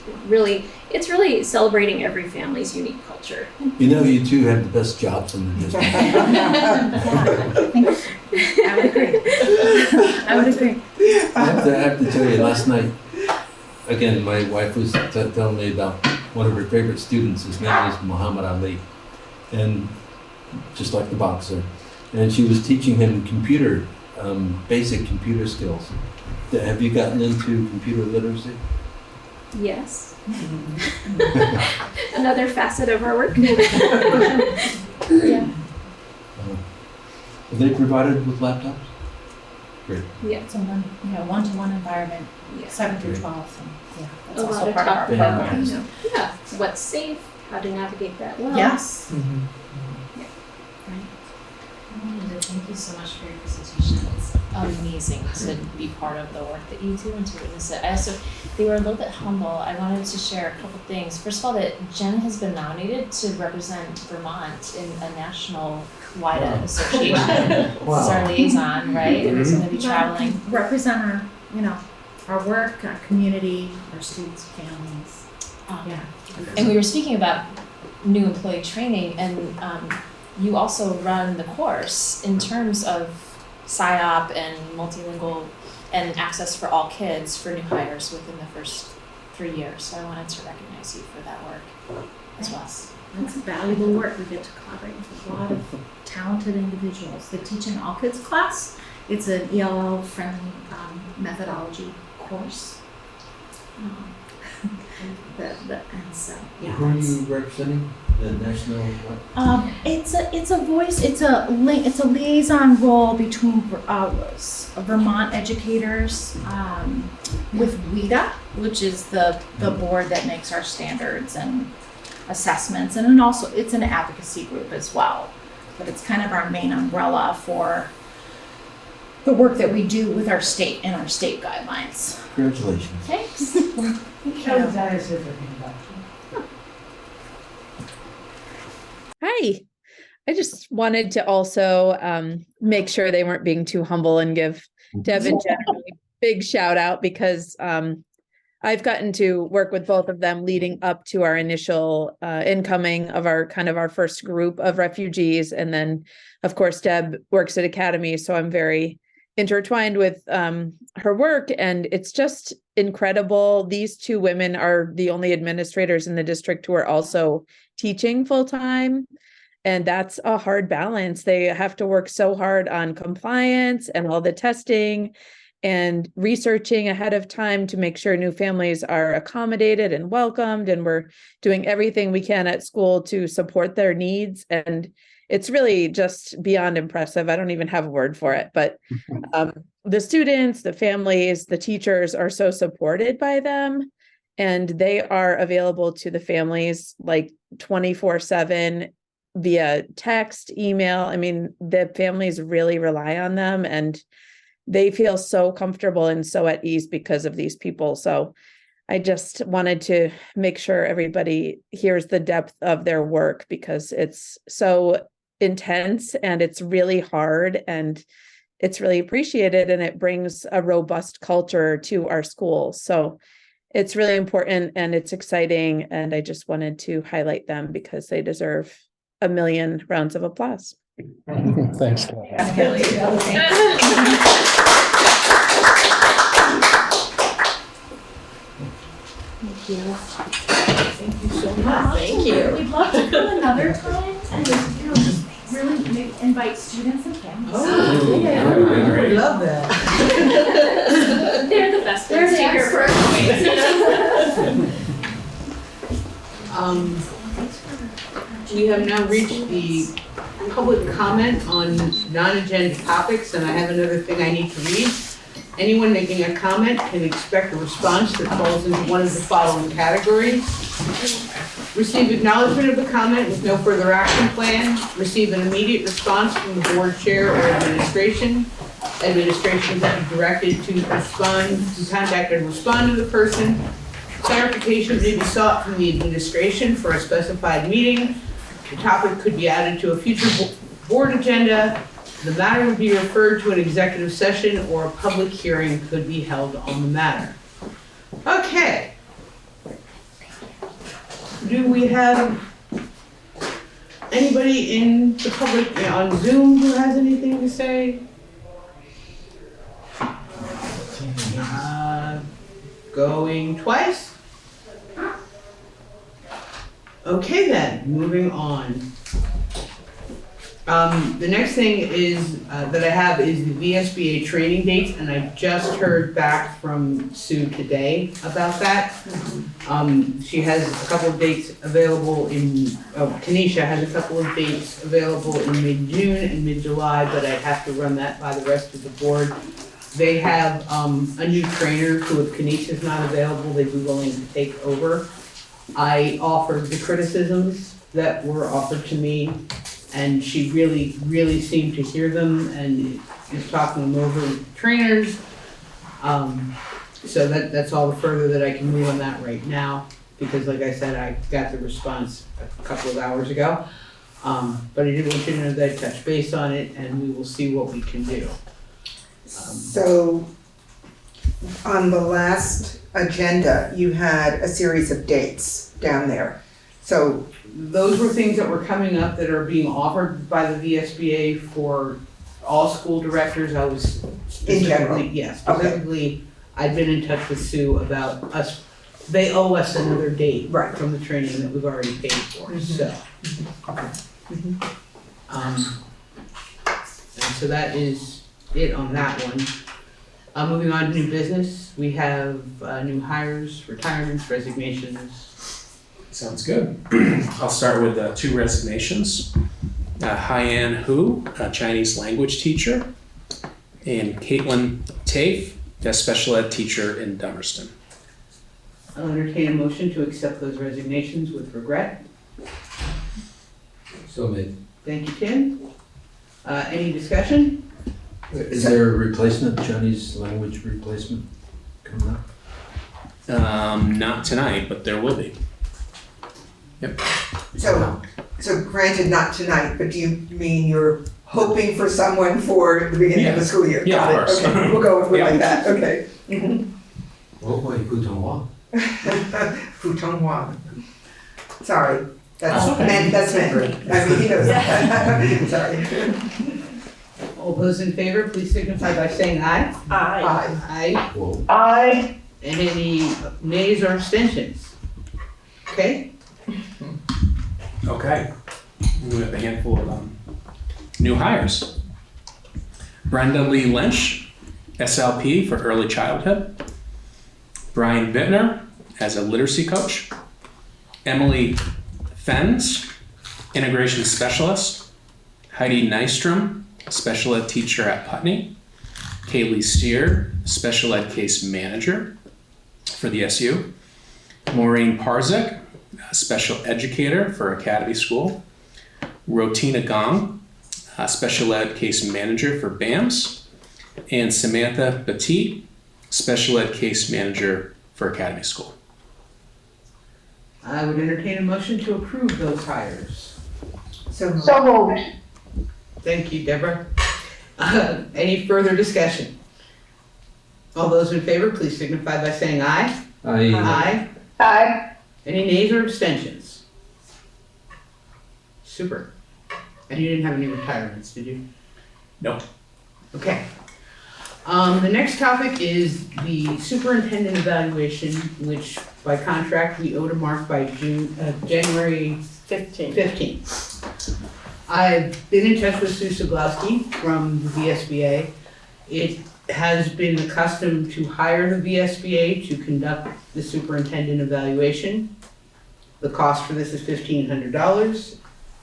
really celebrating every family's unique culture. You two have the best jobs in the district. I would agree. I have to tell you, last night, again, my wife was telling me about one of her favorite students. His name is Muhammad Ali, and just like the boxer. And she was teaching him basic computer skills. Have you gotten into computer literacy? Yes. Another facet of our work. Yeah. Are they provided with laptops? Great. Yeah. It's a one-to-one environment, 7 through 12. And, that's A also lot of part of our talk program. Yeah. What's safe? How to navigate that well. Yes. I wanted to thank you so much for your presentation. It's amazing to be part of the work that you do and to witness it. They were a little bit humble. I wanted to share a couple things. First of all, that Jenn has been nominated to represent Vermont in a national WIDA association. This is our liaison, right? And we're going to be traveling. Represent our work, our community, our students, families. And we were speaking about new employee training, and you also run the course in terms of PSYOP and multilingual and access for all kids for new hires within the first 3 years. So I wanted to recognize you for that work as well. That's valuable work. We get to collaborate with a lot of talented individuals. The Teaching All Kids class, it's an ELL-friendly methodology course. And so, yeah. Who are you representing? The national what? It's a voice. It's a liaison role between Vermont educators with WIDA, which is the board that makes our standards and assessments, and then also it's an advocacy group as well. But it's kind of our main umbrella for the work that we do with our state and our state guidelines. Congratulations. Thanks. Hi. I just wanted to also make sure they weren't being too humble and give Deb and Jenn a really big shout out because I've gotten to work with both of them leading up to our initial incoming of our first group of refugees. And then, of course, Deb works at Academy, so I'm very intertwined with her work, and it's just incredible. These two women are the only administrators in the district who are also teaching full-time, and that's a hard balance. They have to work so hard on compliance and all the testing and researching ahead of time to make sure new families are accommodated and welcomed, and we're doing everything we can at school to support their needs. And it's really just beyond impressive. I don't even have a word for it, but the students, the families, the teachers are so supported by them, and they are available to the families like 24/7 via text, email. I mean, the families really rely on them, and they feel so comfortable and so at ease because of these people. So I just wanted to make sure everybody hears the depth of their work, because it's so intense and it's really hard and it's really appreciated, and it brings a robust culture to our schools. So it's really important and it's exciting, and I just wanted to highlight them because they deserve a million rounds of applause. Thanks. Thank you. Thank you so much. Thank you. We'd love to come another time and just really invite students and families. Oh, yeah. I would love that. They're the best. They're the experts. We have now reached the public comment on non-agenda topics, and I have another thing I need to read. Anyone making a comment can expect a response that falls into one of the following categories. Receive acknowledgement of the comment with no further action plan. Receive an immediate response from the board chair or administration. Administration can be directed to contact and respond to the person. Clarification may be sought from the administration for a specified meeting. The topic could be added to a future board agenda. The matter would be referred to an executive session, or a public hearing could be held on the matter. Okay. Do we have anybody in the public on Zoom who has anything to say? Going twice? Okay then, moving on. The next thing is that I have is the VSBA training dates, and I just heard back from Sue today about that. She has a couple of dates available Kenesha has a couple of dates available in mid-June and mid-July, but I'd have to run that by the rest of the board. They have a new trainer who, if Kenesha's not available, they'd be willing to take over. I offered the criticisms that were offered to me, and she really, really seemed to hear them and is talking them over with trainers. So that's all the further that I can move on that right now, because like I said, I got the response a couple of hours ago. But I did want you to know that I touched base on it, and we will see what we can do. So on the last agenda, you had a series of dates down there. So those were things that were coming up that are being offered by the VSBA for all school directors. I was specifically, Okay. I'd been in touch with Sue about us, they owe us another date Right. from the training that we've already paid for, so. And so that is it on that one. Moving on to new business, we have new hires, retirements, resignations. Sounds good. I'll start with 2 resignations. Haiyan Hu, a Chinese language teacher, and Caitlin Tafe, a special ed teacher in Dummerston. I'll entertain a motion to accept those resignations with regret. So made. Thank you, Tim. Any discussion? Is there a replacement, Chinese language replacement coming up? Not tonight, but there will be. Yep. So granted, not tonight, but do you mean you're hoping for someone for the beginning of the school year? Yeah, Got of it. course. Okay, we'll go with it like that, okay. Oh boy, Putonghua. Putonghua. Sorry, that's Okay. meant, that's meant. I mean, he knows that. Sorry. All those in favor, please signify by saying aye. Aye. Aye. Whoa. Aye. And any nays or abstentions? Okay, Okay. We have a handful of new hires. Brenda Lee Lynch, SLP for early childhood. Brian Bittner as a literacy coach. Emily Fens, integration specialist. Heidi Nystrom, special ed teacher at Putney. Kaylee Steer, special ed case manager for the SU. Maureen Parzak, a special educator for Academy School. Rotina Gong, a special ed case manager for BAMS. And Samantha Petit, special ed case manager for Academy School. I would entertain a motion to approve those hires. So moved. Thank you, Deborah. Any further discussion? All those in favor, please signify by saying aye. Aye. Aye. Any nays or abstentions? Super. And you didn't have any retirements, did you? No. Okay. The next topic is the superintendent evaluation, which by contract we owe to Mark by January 15th. I've been in touch with Sue Soglowski from the VSBA. It has been the custom to hire the VSBA to conduct the superintendent evaluation. The cost for this is $1,500,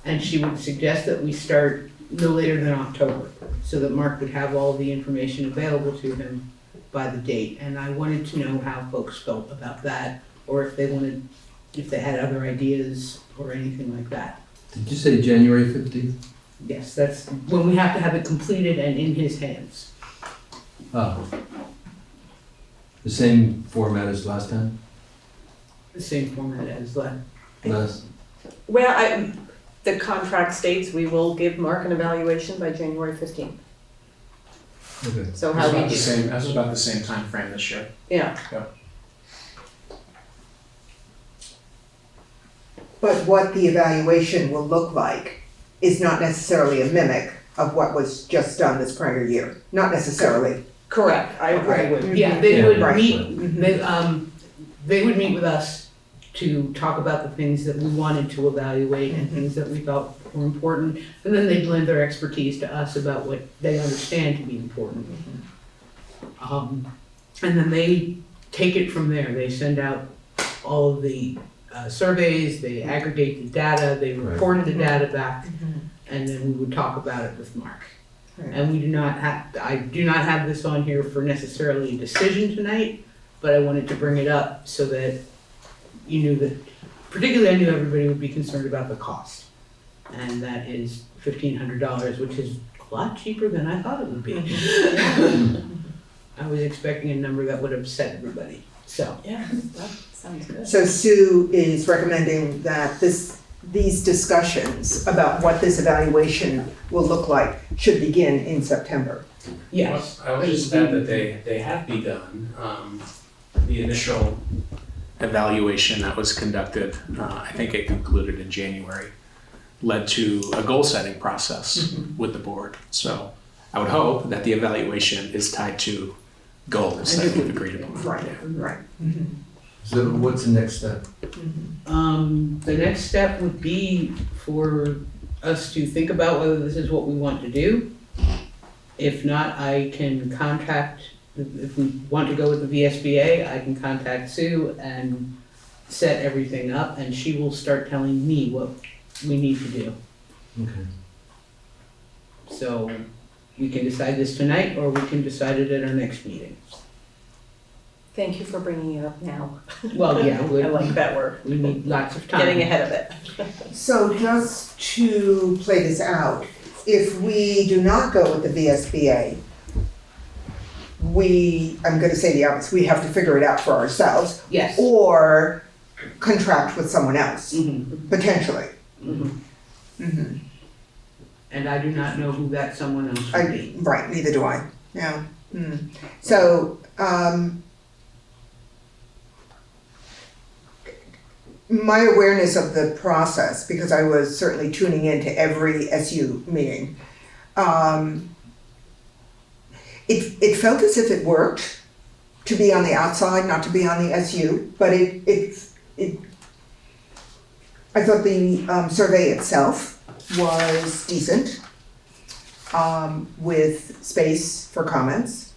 and she would suggest that we start no later than October, so that Mark would have all the information available to him by the date. And I wanted to know how folks felt about that, or if they had other ideas or anything like that. Did you say January 15th? Yes, that's when we have to have it completed and in his hands. Oh. The same format as last time? The same format as Last? Well, the contract states we will give Mark an evaluation by January 15th. Okay. So how we do. That was about the same time frame this year. Yeah. But what the evaluation will look like is not necessarily a mimic of what was just done this prior year. Not necessarily. Correct, I agree with. Yeah, they would Right. meet, they would meet with us to talk about the things that we wanted to evaluate and things that we felt were important. And then they'd lend their expertise to us about what they understand to be important. And then they take it from there. They send out all of the surveys, they aggregate the data, they report the data back, and then we would talk about it with Mark. And we do not have, I do not have this on here for necessarily a decision tonight, but I wanted to bring it up so that you knew that, particularly I knew everybody would be concerned about the cost. And that is $1,500, which is a lot cheaper than I thought it would be. I was expecting a number that would upset everybody, so. Yeah, that sounds good. So Sue is recommending that these discussions about what this evaluation will look like should begin in September. Yes. I would just add that they have begun. The initial evaluation that was conducted, I think it concluded in January, led to a goal-setting process with the board. So I would hope that the evaluation is tied to goals that we've agreed upon. Right. So what's the next step? The next step would be for us to think about whether this is what we want to do. If not, I can contact if we want to go with the VSBA, I can contact Sue and set everything up, and she will start telling me what we need to do. Okay. So we can decide this tonight, or we can decide it at our next meeting. Thank you for bringing it up now. Well, yeah, I like that word. we need lots of time. Getting ahead of it. So just to play this out, if we do not go with the VSBA, I'm gonna say the obvious, we have to figure it out for ourselves, Yes. or contract with someone else, Mhm. potentially. Mhm. Mhm. And I do not know who that someone else would be. Right, neither do I, yeah. So, my awareness of the process, because I was certainly tuning into every SU meeting, it felt as if it worked to be on the outside, not to be on the SU, but I thought the survey itself was decent, with space for comments.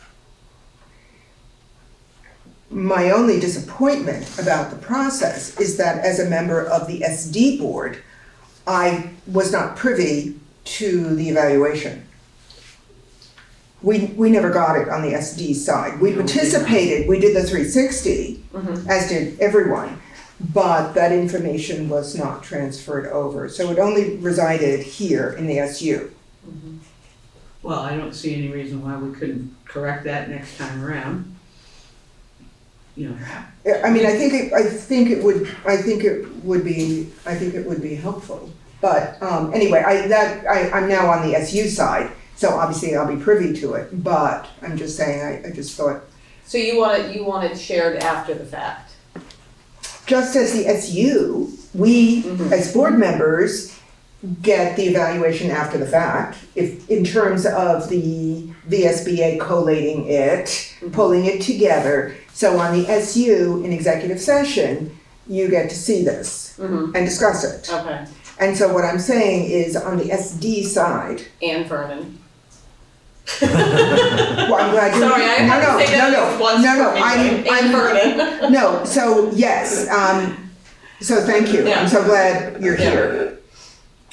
My only disappointment about the process is that as a member of the SD board, I was not privy to the evaluation. We never got it on the SD side. We participated, we did the 360, as did everyone, but that information was not transferred over. So it only resided here in the SU. Well, I don't see any reason why we couldn't correct that next time around. You know, I mean, I think it would be helpful. But anyway, I'm now on the SU side, so obviously I'll be privy to it. But I'm just saying, I just thought, So you want it shared after the fact? just as the SU, we as board members get the evaluation after the fact. If in terms of the VSBA collating it, pulling it together. So on the SU in executive session, you get to see this and discuss it. Okay. And so what I'm saying is on the SD side. And Vernon. Well, I'm glad you. Sorry, I have to say that at least once I'm Vernon. No, so yes, so thank you. Yeah. I'm so glad you're here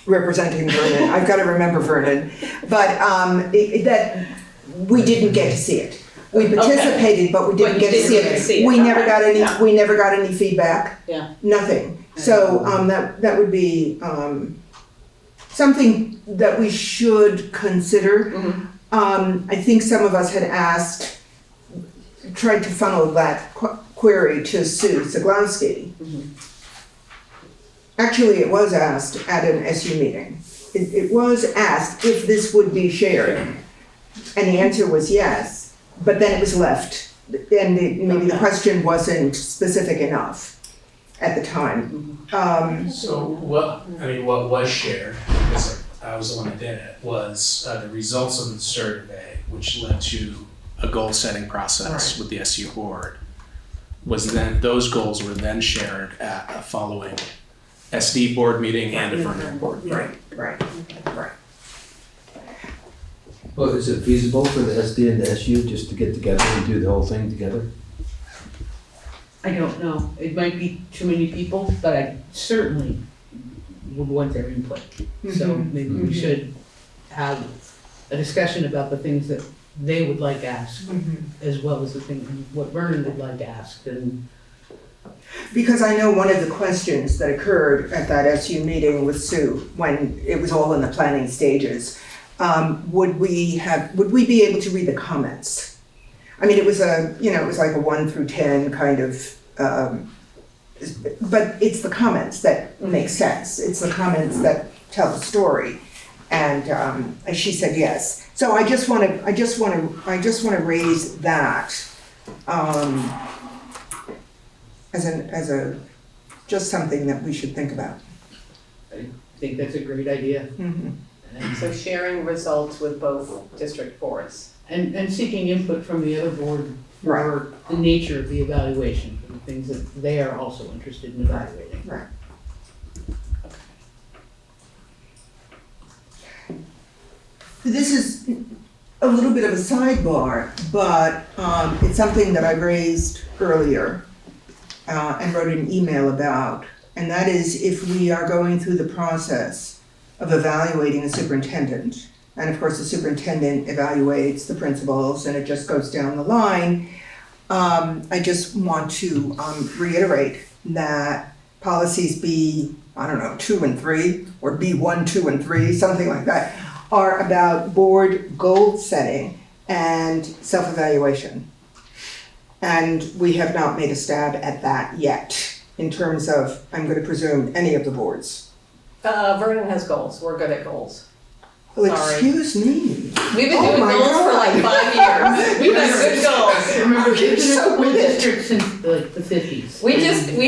representing Vernon. I've got to remember Vernon. But that we didn't get to see it. We participated, but we didn't get to see it. We never got any. Yeah. We never got any feedback. Yeah. Nothing. So that would be something that we should consider. I think some of us had tried to funnel that query to Sue Zaglowski. Actually, it was asked at an SU meeting. It was asked if this would be shared, and the answer was yes. But then it was left, and maybe the question wasn't specific enough at the time. So what was shared, because I was the one that did it, was the results of the survey, which led to a goal-setting process with the SU board. Those goals were then shared at a following SD board meeting and a Vernon board meeting. Right. Well, is it feasible for the SD and the SU just to get together and do the whole thing together? I don't know. It might be too many people, but I certainly would want their input. So maybe we should have a discussion about the things that they would like asked, as well as the things what Vernon would like asked. And because I know one of the questions that occurred at that SU meeting with Sue when it was all in the planning stages, would we be able to read the comments? I mean, it was like a 1 through 10 kind of, but it's the comments that make sense. It's the comments that tell the story. And she said yes. So I just want to raise that as just something that we should think about. I think that's a great idea. So sharing results with both district boards. And seeking input from the other board for the nature of the evaluation, for the things that they are also interested in evaluating. Right. This is a little bit of a sidebar, but it's something that I raised earlier and wrote an email about, and that is if we are going through the process of evaluating a superintendent, and of course the superintendent evaluates the principals and it just goes down the line, I just want to reiterate that policies B, I don't know, 2 and 3, or B1, 2, and 3, something like that, are about board goal setting and self-evaluation. And we have not made a stab at that yet, in terms of, I'm going to presume, any of the boards. Vernon has goals, we're good at goals. Well, Sorry. excuse me. We've been Oh doing my goals for like God. 5 years. We've got good goals. Remember, You're we've been so a school with it. district since like the 50s. We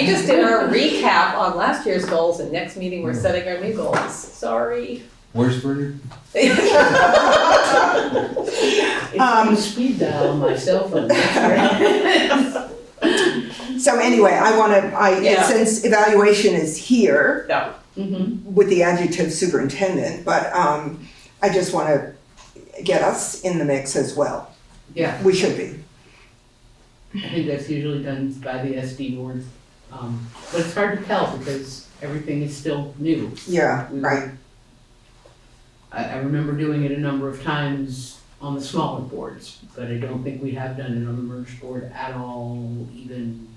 just did our recap on last year's goals, and next meeting we're setting our new goals. Sorry. Where's Brin? It's on speed dial on my cell phone. That's right. So anyway, Yeah. since evaluation is here No. with the adjective superintendent, but I just want to get us in the mix as well. Yeah, We should be. I think that's usually done by the SD board. But it's hard to tell because everything is still new. Yeah, right. I remember doing it a number of times on the smaller boards, but I don't think we have done it on the merged board at all, even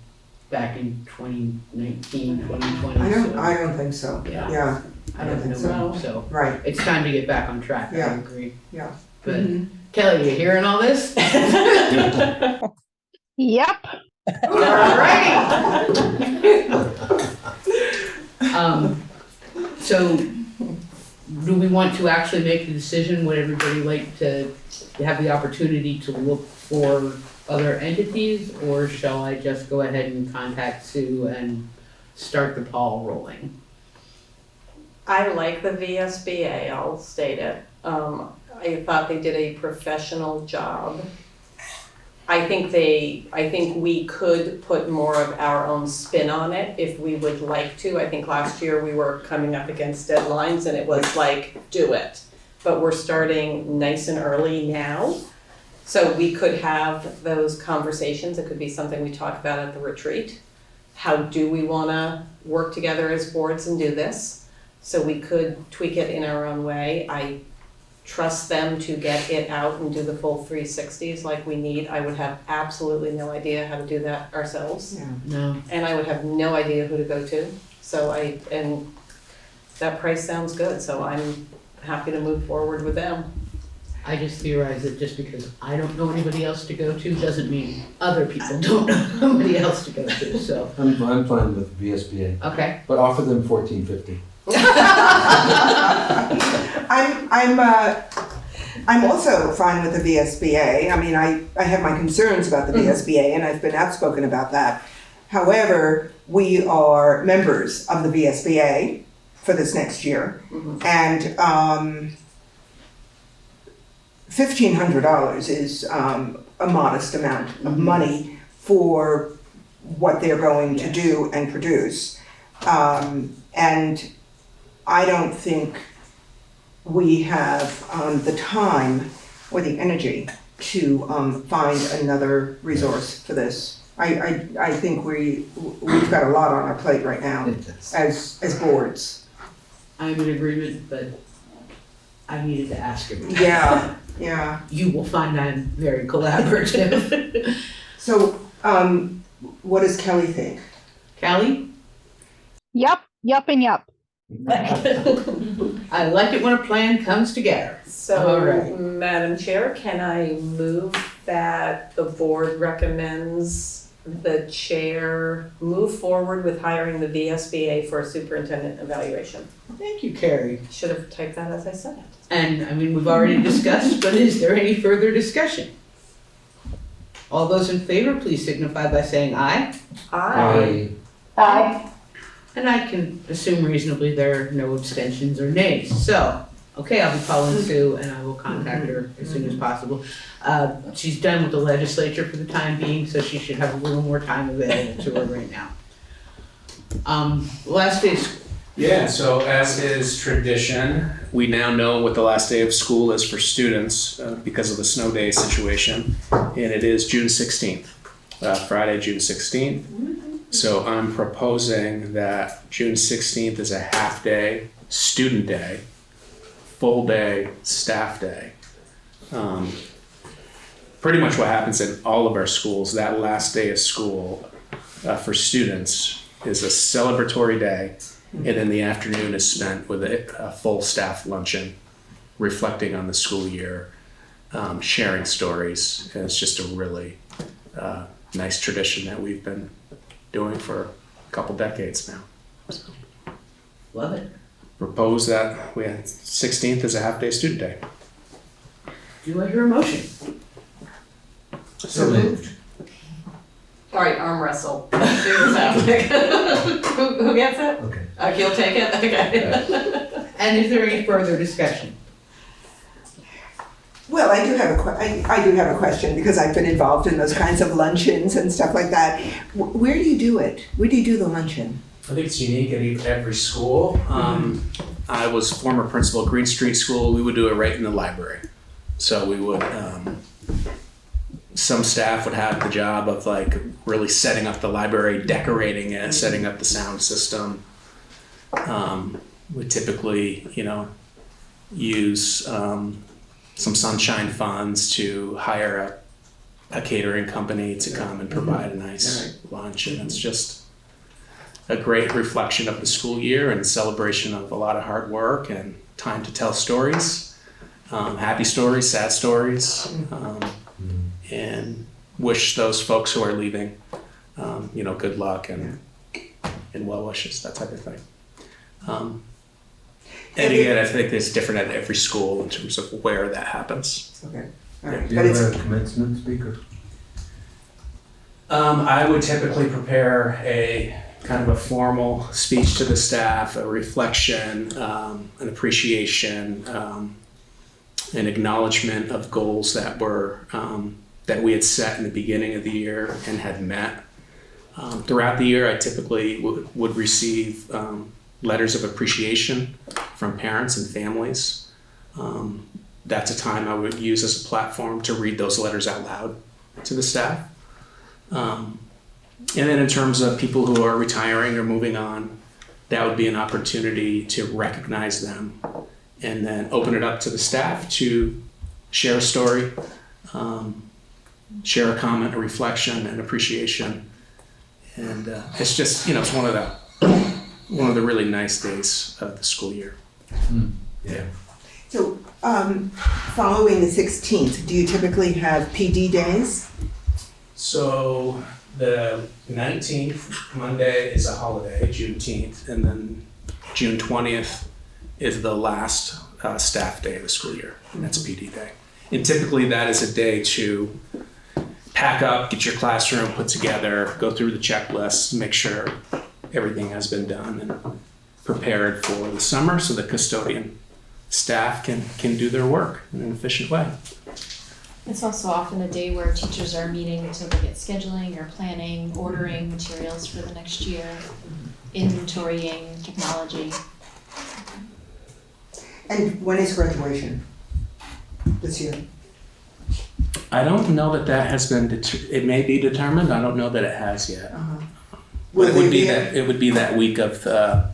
back in 2019, 2020. I don't think so. Yeah. Yeah, I don't think know, so right. it's time to get back on track, I Yeah. agree. Yeah. But Mhm. Kelly, you hearing all this? Yep. So, do we want to actually make the decision? Would everybody like to have the opportunity to look for other entities? Or shall I just go ahead and contact Sue and start the ball rolling? I like the VSBA, I'll state it. I thought they did a professional job. I think we could put more of our own spin on it if we would like to. I think last year we were coming up against deadlines and it was like, do it. But we're starting nice and early now. So we could have those conversations. It could be something we talk about at the retreat. How do we wanna work together as boards and do this? So we could tweak it in our own way. I trust them to get it out and do the full 360s like we need. I would have absolutely no idea how to do that ourselves. Yeah. No. And I would have no idea who to go to. And that price sounds good, so I'm happy to move forward with them. I just theorize that just because I don't know anybody else to go to doesn't mean other people don't know somebody else to go to, so. I'm fine with VSBA, Okay. but offer them $14.50. I'm also fine with the VSBA. I mean, I have my concerns about the VSBA, and I've been outspoken about that. However, we are members of the VSBA for this next year, and $1,500 is a modest amount of money for what they're going to do and produce. And I don't think we have the time or the energy to find another resource for this. I think we've got a lot on our plate right now as boards. I'm in agreement, but I needed to ask everybody. Yeah. You will find I'm very collaborative. So, what does Kelly think? Kelly? Yep, and yep. I like it when a plan comes together. All So, right. Madam Chair, can I move that the board recommends the chair move forward with hiring the VSBA for a superintendent evaluation? Thank you, Carrie. Should have typed that as I said it. And, I mean, we've already discussed, but is there any further discussion? All those in favor, please signify by saying aye. Aye. Aye. And I can assume reasonably there are no abstentions or nays. So, okay, I'll be calling Sue and I will contact her as soon as possible. She's done with the legislature for the time being, so she should have a little more time available to her right now. Last day Yeah, so as is tradition, we now know what the last day of school is for students because of the snow day situation, and it is June 16th, Friday, June 16th. So I'm proposing that June 16th is a half-day student day, full-day staff day. Pretty much what happens in all of our schools, that last day of school for students is a celebratory day, and then the afternoon is spent with a full staff luncheon, reflecting on the school year, sharing stories. And it's just a really nice tradition that we've been doing for a couple decades now. So, Love it. propose that we had 16th as a half-day student day. Do I hear a motion? So moved. All right, arm wrestle. Let's see what's happening. Who gets it? Okay. You'll take it? Okay. And is there any further discussion? Well, I do have a question because I've been involved in those kinds of luncheons and stuff like that. Where do you do it? Where do you do the luncheon? I think it's unique at every school. I was former principal at Green Street School. We would do it right in the library. So we would, some staff would have the job of like really setting up the library, decorating it, setting up the sound system. We typically, use some sunshine funds to hire a catering company to come and provide a nice lunch, and it's just a great reflection of the school year and celebration of a lot of hard work and time to tell stories, happy stories, sad stories, and wish those folks who are leaving, good luck and well wishes, that type of thing. And again, I think it's different at every school in terms of where that happens. Okay. All right. Do you have a commencement speaker? I would typically prepare a kind of a formal speech to the staff, a reflection, an appreciation, an acknowledgement of goals that were that we had set in the beginning of the year and had met. Throughout the year, I typically would receive letters of appreciation from parents and families. That's a time I would use as a platform to read those letters out loud to the staff. And then in terms of people who are retiring or moving on, that would be an opportunity to recognize them and then open it up to the staff to share a story, share a comment, a reflection, an appreciation. And it's just, it's one of the really nice days of the school year. Yeah. So, following the 16th, do you typically have PD days? So the 19th, Monday, is a holiday, Juneteenth, and then June 20th is the last staff day of the school year, and that's PD day. And typically that is a day to pack up, get your classroom put together, go through the checklist, make sure everything has been done and prepared for the summer so the custodian staff can do their work in an efficient way. It's also often a day where teachers are meeting to look at scheduling or planning, ordering materials for the next year, inventorying technology. And when is graduation this year? I don't know that has been, it may be determined, I don't know that it has yet. Will It would there be be it would be that week of the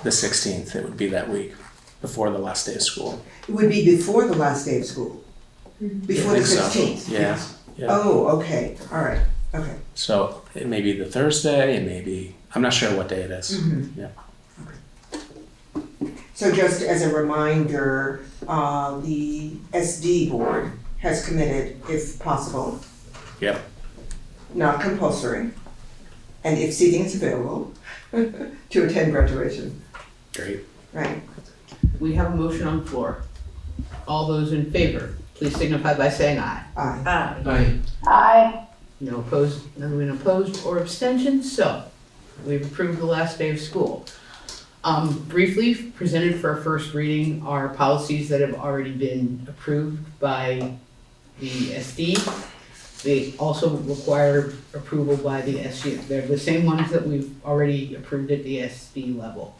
16th. It would be that week before the last day of school. It would be before the last day of school? Before I the think so. 16th? Yeah. Oh, okay, all right, okay. So it may be the Thursday, it may be, I'm not sure what day it is. Yeah. So just as a reminder, the SD board has committed, if possible, Yep. not compulsory, and if seating is available, to attend graduation. Great. Right. We have a motion on the floor. All those in favor, please signify by saying aye. Aye. Aye. Aye. No one opposed or abstentions, so we've approved the last day of school. Briefly presented for a first reading are policies that have already been approved by the SD. They also require approval by the SU. They're the same ones that we've already approved at the SD level.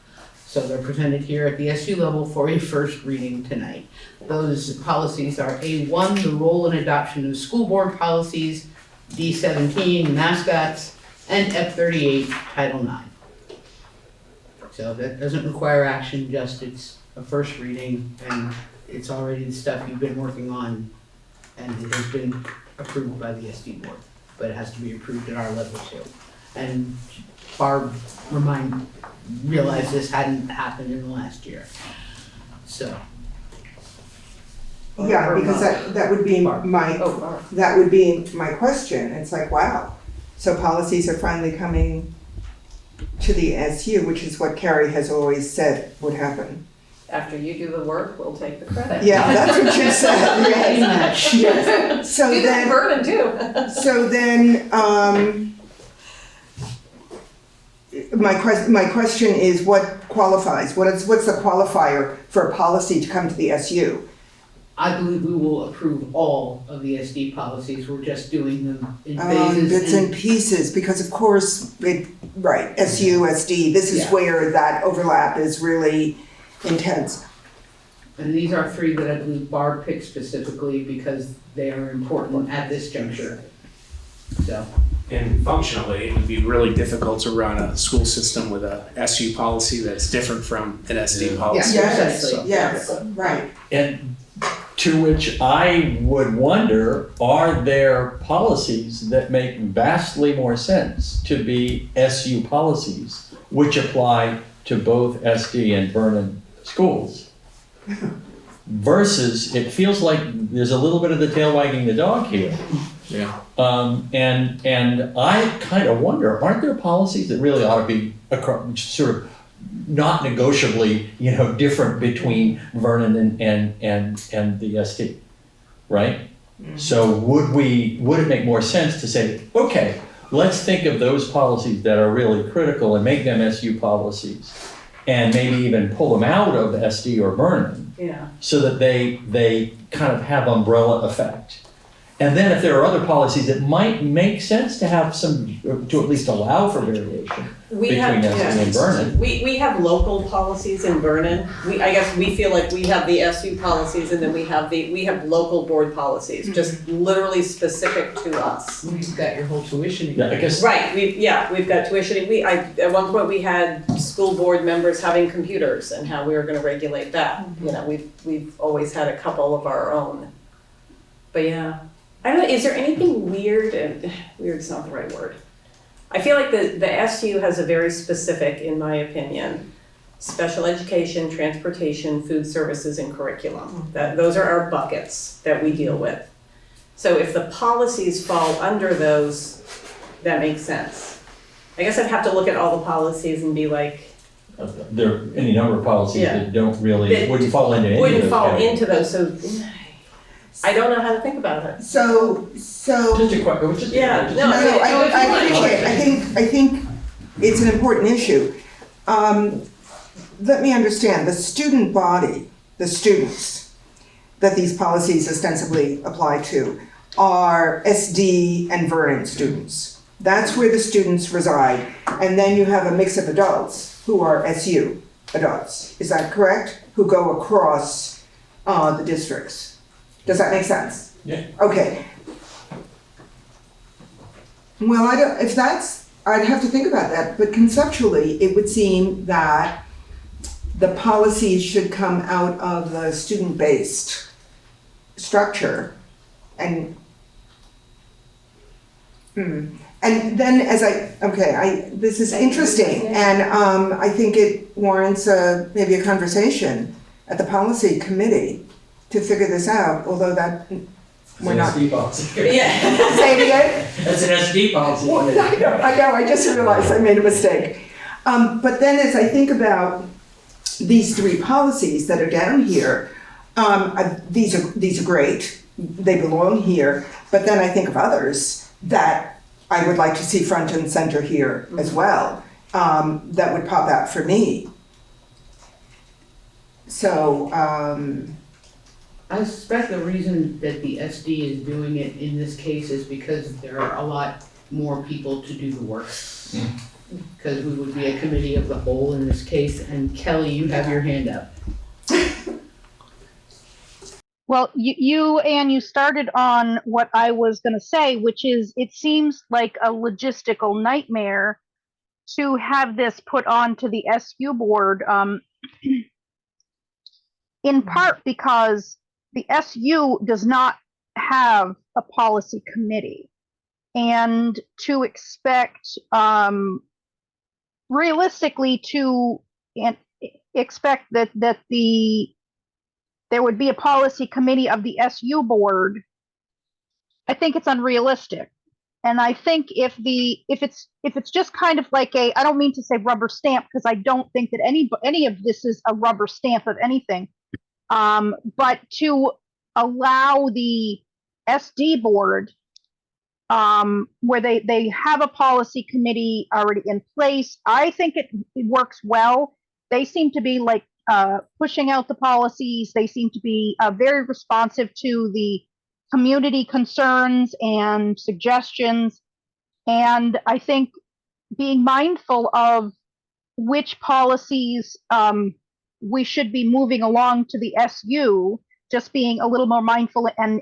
So they're presented here at the SU level for a first reading tonight. Those policies are A1, the role and adoption of school board policies, D17, mascots, and F38, Title IX. So that doesn't require action, just it's a first reading, and it's already the stuff you've been working on, and it has been approved by the SD board, but it has to be approved at our level too. And Barb realized this hadn't happened in the last year, so. Yeah, because that would be that would be my question. It's like, wow. So policies are finally coming to the SU, which is what Carrie has always said would happen. After you do the work, we'll take the credit. Yeah, that's what you said. Yes. Yes. So do then, that burden too. So then, my question is, what qualifies? What's the qualifier for a policy to come to the SU? I believe we will approve all of the SD policies. We're just doing them in phases. Bits and pieces, because of course, right, SU, SD, this is where that overlap is really intense. And these are three that I believe Barb picked specifically because they are important at this juncture. So. And functionally, it would be really difficult to run a school system with a SU policy that's different from an SD policy. Yes, right. And to which I would wonder, are there policies that make vastly more sense to be SU policies, which apply to both SD and Vernon schools? Versus, it feels like there's a little bit of the tail wagging the dog here. Yeah. And I kind of wonder, aren't there policies that really ought to be sort of not negotiably, different between Vernon and the SD, right? Mm-hmm. So would it make more sense to say, okay, let's think of those policies that are really critical and make them SU policies, and maybe even pull them out of SD or Vernon, so that they kind of have umbrella effect. And then if there are other policies that might make sense to have to at least allow for variation between SD and Vernon. We have local policies in Vernon. I guess we feel like we have the SU policies, and then we have local board policies, just literally specific to us. You've got your whole tuition. Yeah, I guess. Right, we've got tuition. At one point we had school board members having computers and how we were gonna regulate that. We've always had a couple of our own. But yeah. I don't know, is there anything weird, and weird's not the right word. I feel like the SU has a very specific, in my opinion, special education, transportation, food services, and curriculum. Those are our buckets that we deal with. So if the policies fall under those, that makes sense. I guess I'd have to look at all the policies and be like, there are any number of policies that don't really, wouldn't fall into any of those. Wouldn't fall into those, so I don't know how to think about it. So. Just a question. I appreciate it. I think it's an important issue. Let me understand, the student body, the students that these policies ostensibly apply to are SD and Vernon students. That's where the students reside. And then you have a mix of adults who are SU adults. Is that correct? Who go across the districts. Does that make sense? Yeah. Okay. Well, I'd have to think about that, but conceptually, it would seem that the policies should come out of the student-based structure, and then this is interesting, and I think it warrants maybe a conversation at the policy committee to figure this out, although that we're not. SD policy. Say it again? That's an SD policy. Well, I know, I just realized I made a mistake. But then as I think about these three policies that are down here, these are great, they belong here, but then I think of others that I would like to see front and center here as well, that would pop out for me. So, I suspect the reason that the SD is doing it in this case is because there are a lot more people to do the work. because we would be a committee of the whole in this case. And Kelly, you have your hand up. Well, you started on what I was going to say, which is it seems like a logistical nightmare to have this put onto the SU board, in part because the SU does not have a policy committee. And to expect, realistically, to expect that there would be a policy committee of the SU board, I think it's unrealistic. And I think if it's just kind of like I don't mean to say rubber stamp, because I don't think that any of this is a rubber stamp of anything, but to allow the SD board, where they have a policy committee already in place, I think it works well. They seem to be like pushing out the policies. They seem to be very responsive to the community concerns and suggestions. And I think being mindful of which policies we should be moving along to the SU, just being a little more mindful and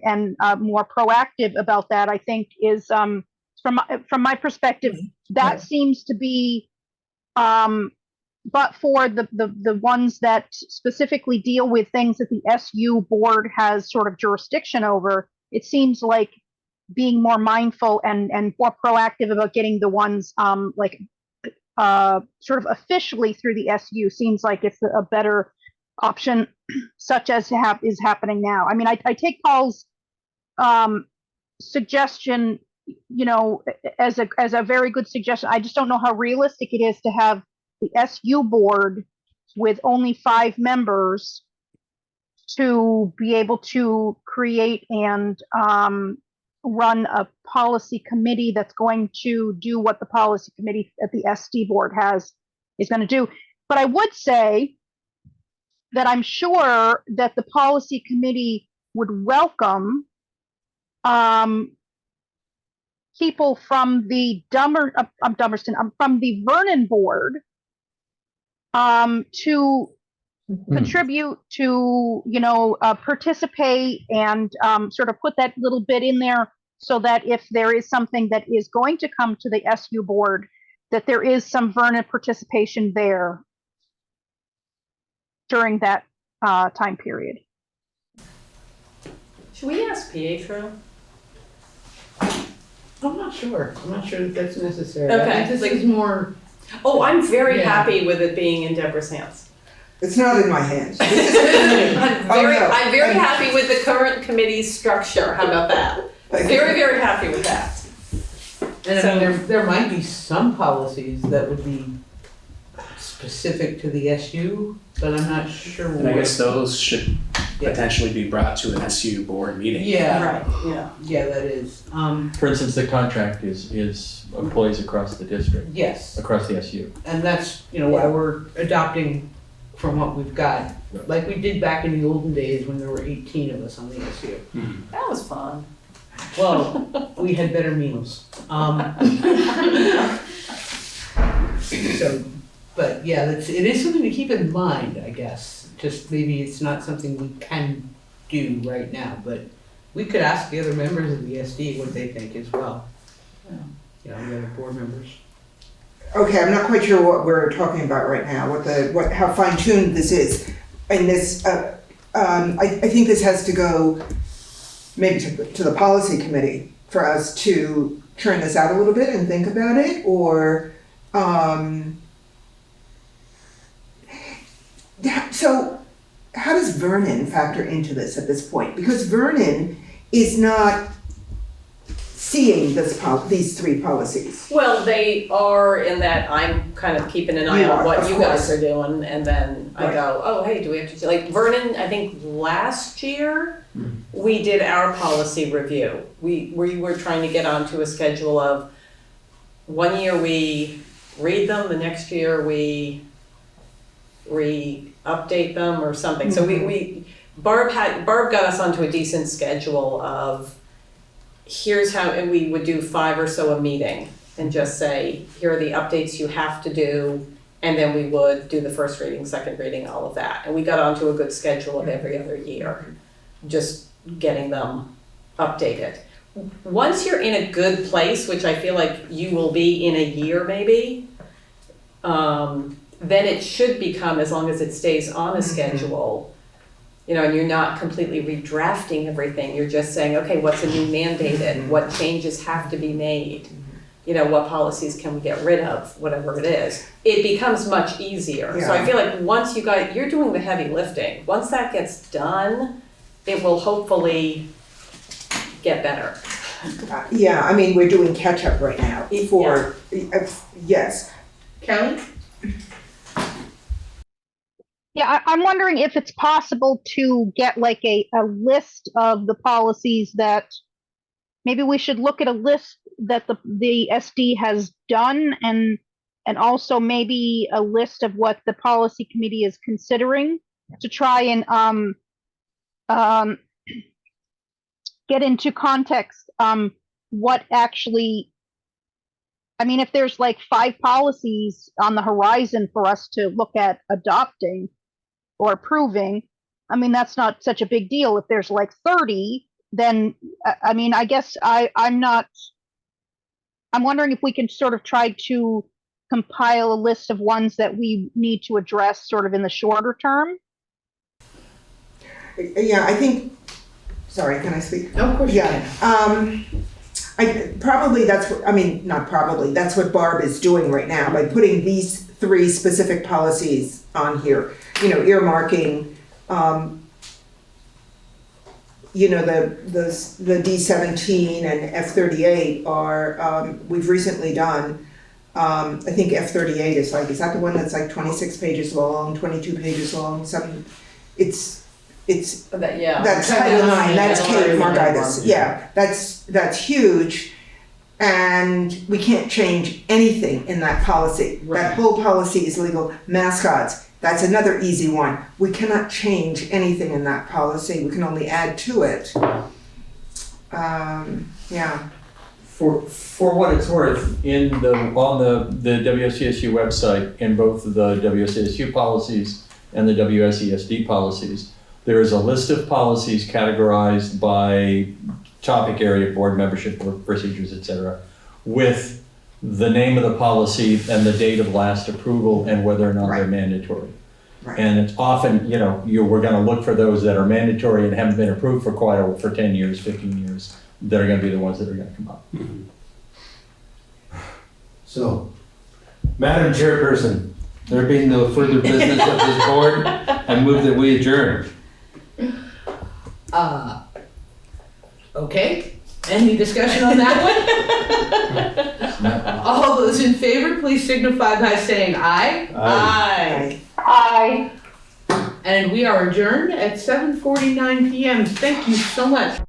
more proactive about that, I think is, from my perspective, that seems to be, but for the ones that specifically deal with things that the SU board has sort of jurisdiction over, it seems like being more mindful and more proactive about getting the ones sort of officially through the SU seems like it's a better option, such as is happening now. I mean, I take Paul's suggestion, as a very good suggestion. I just don't know how realistic it is to have the SU board with only 5 members to be able to create and run a policy committee that's going to do what the policy committee at the SD board is going to do. But I would say that I'm sure that the policy committee would welcome people from the from the Vernon board to contribute, to participate, and sort of put that little bit in there, so that if there is something that is going to come to the SU board, that there is some Vernon participation there during that time period. Should we ask Pietro? I'm not sure that that's necessary. Okay. I think this is more. Oh, I'm very happy with it being in Deborah's hands. It's not in my hands. I'm very happy with the current committee's structure. How about that? Very, very happy with that. And I mean, there might be some policies that would be specific to the SU, but I'm not sure. And I guess those should potentially be brought to an SU board meeting. Yeah. Right. Yeah, that is. For instance, the contract is employees across the district. Yes. Across the SU. And that's, why we're adopting from what we've got, like we did back in the olden days when there were 18 of us on the SU. That was fun. Well, we had better meals. So, but yeah, it is something to keep in mind, I guess. Just maybe it's not something we can do right now, but we could ask the other members of the SD what they think as well. The other board members. Okay, I'm not quite sure what we're talking about right now, how fine-tuned this is. And this, I think this has to go maybe to the policy committee for us to turn this out a little bit and think about it, or, so how does Vernon factor into this at this point? Because Vernon is not seeing these 3 policies. Well, they are in that I'm kind of keeping an eye on what you guys are doing, and then I go, oh, hey, do we have to, like Vernon, I think last year we did our policy review. We were trying to get onto a schedule of 1 year we read them, the next year we update them or something. So Barb got us onto a decent schedule of here's how, and we would do 5 or so a meeting. and just say, here are the updates you have to do, and then we would do the first reading, second reading, all of that. And we got onto a good schedule of every other year, just getting them updated. Once you're in a good place, which I feel like you will be in a year maybe, then it should become, as long as it stays on a schedule, you know, and you're not completely redrafting everything, you're just saying, okay, what's a new mandated, what changes have to be made, you know, what policies can we get rid of, whatever it is, it becomes much easier. So I feel like once you're doing the heavy lifting, once that gets done, it will hopefully get better. Yeah, I mean, we're doing catch-up right now for, yes. Kelly? Yeah, I'm wondering if it's possible to get like a list of the policies that, maybe we should look at a list that the SD has done, and also maybe a list of what the policy committee is considering, to try and get into context what actually, I mean, if there's like 5 policies on the horizon for us to look at adopting or approving, I mean, that's not such a big deal. If there's like 30, then, I mean, I guess I'm wondering if we can sort of try to compile a list of ones that we need to address sort of in the shorter term. Yeah, I think, sorry, can I speak? No, of course you can. That's what Barb is doing right now by putting these 3 specific policies on here. You know, earmarking, you know, the D17 and F38 are, we've recently done, I think F38 is that the one that's like 26 pages long, 22 pages long, something, that's Title IX, that's Kate Margitis, yeah, that's huge, and we can't change anything in that policy. Right. That whole policy is legal. Mascots, that's another easy one. We cannot change anything in that policy. We can only add to it. Yeah. For what it's worth, on the WSESU website, in both the WSESU policies and the WSESD policies, there is a list of policies categorized by topic area, board membership, board procedures, etc., with the name of the policy and the date of last approval and whether or not they're mandatory. Right. And it's often, you know, we're going to look for those that are mandatory and haven't been approved for 10 years, 15 years. They're going to be the ones that are going to come up. Mm-hmm. So, Madam Chairperson, there being no further business of this board, I move that we adjourn. Okay, any discussion on that one? All those in favor, please signify by saying aye. Aye. Aye. And we are adjourned at 7:49 p.m. Thank you so much.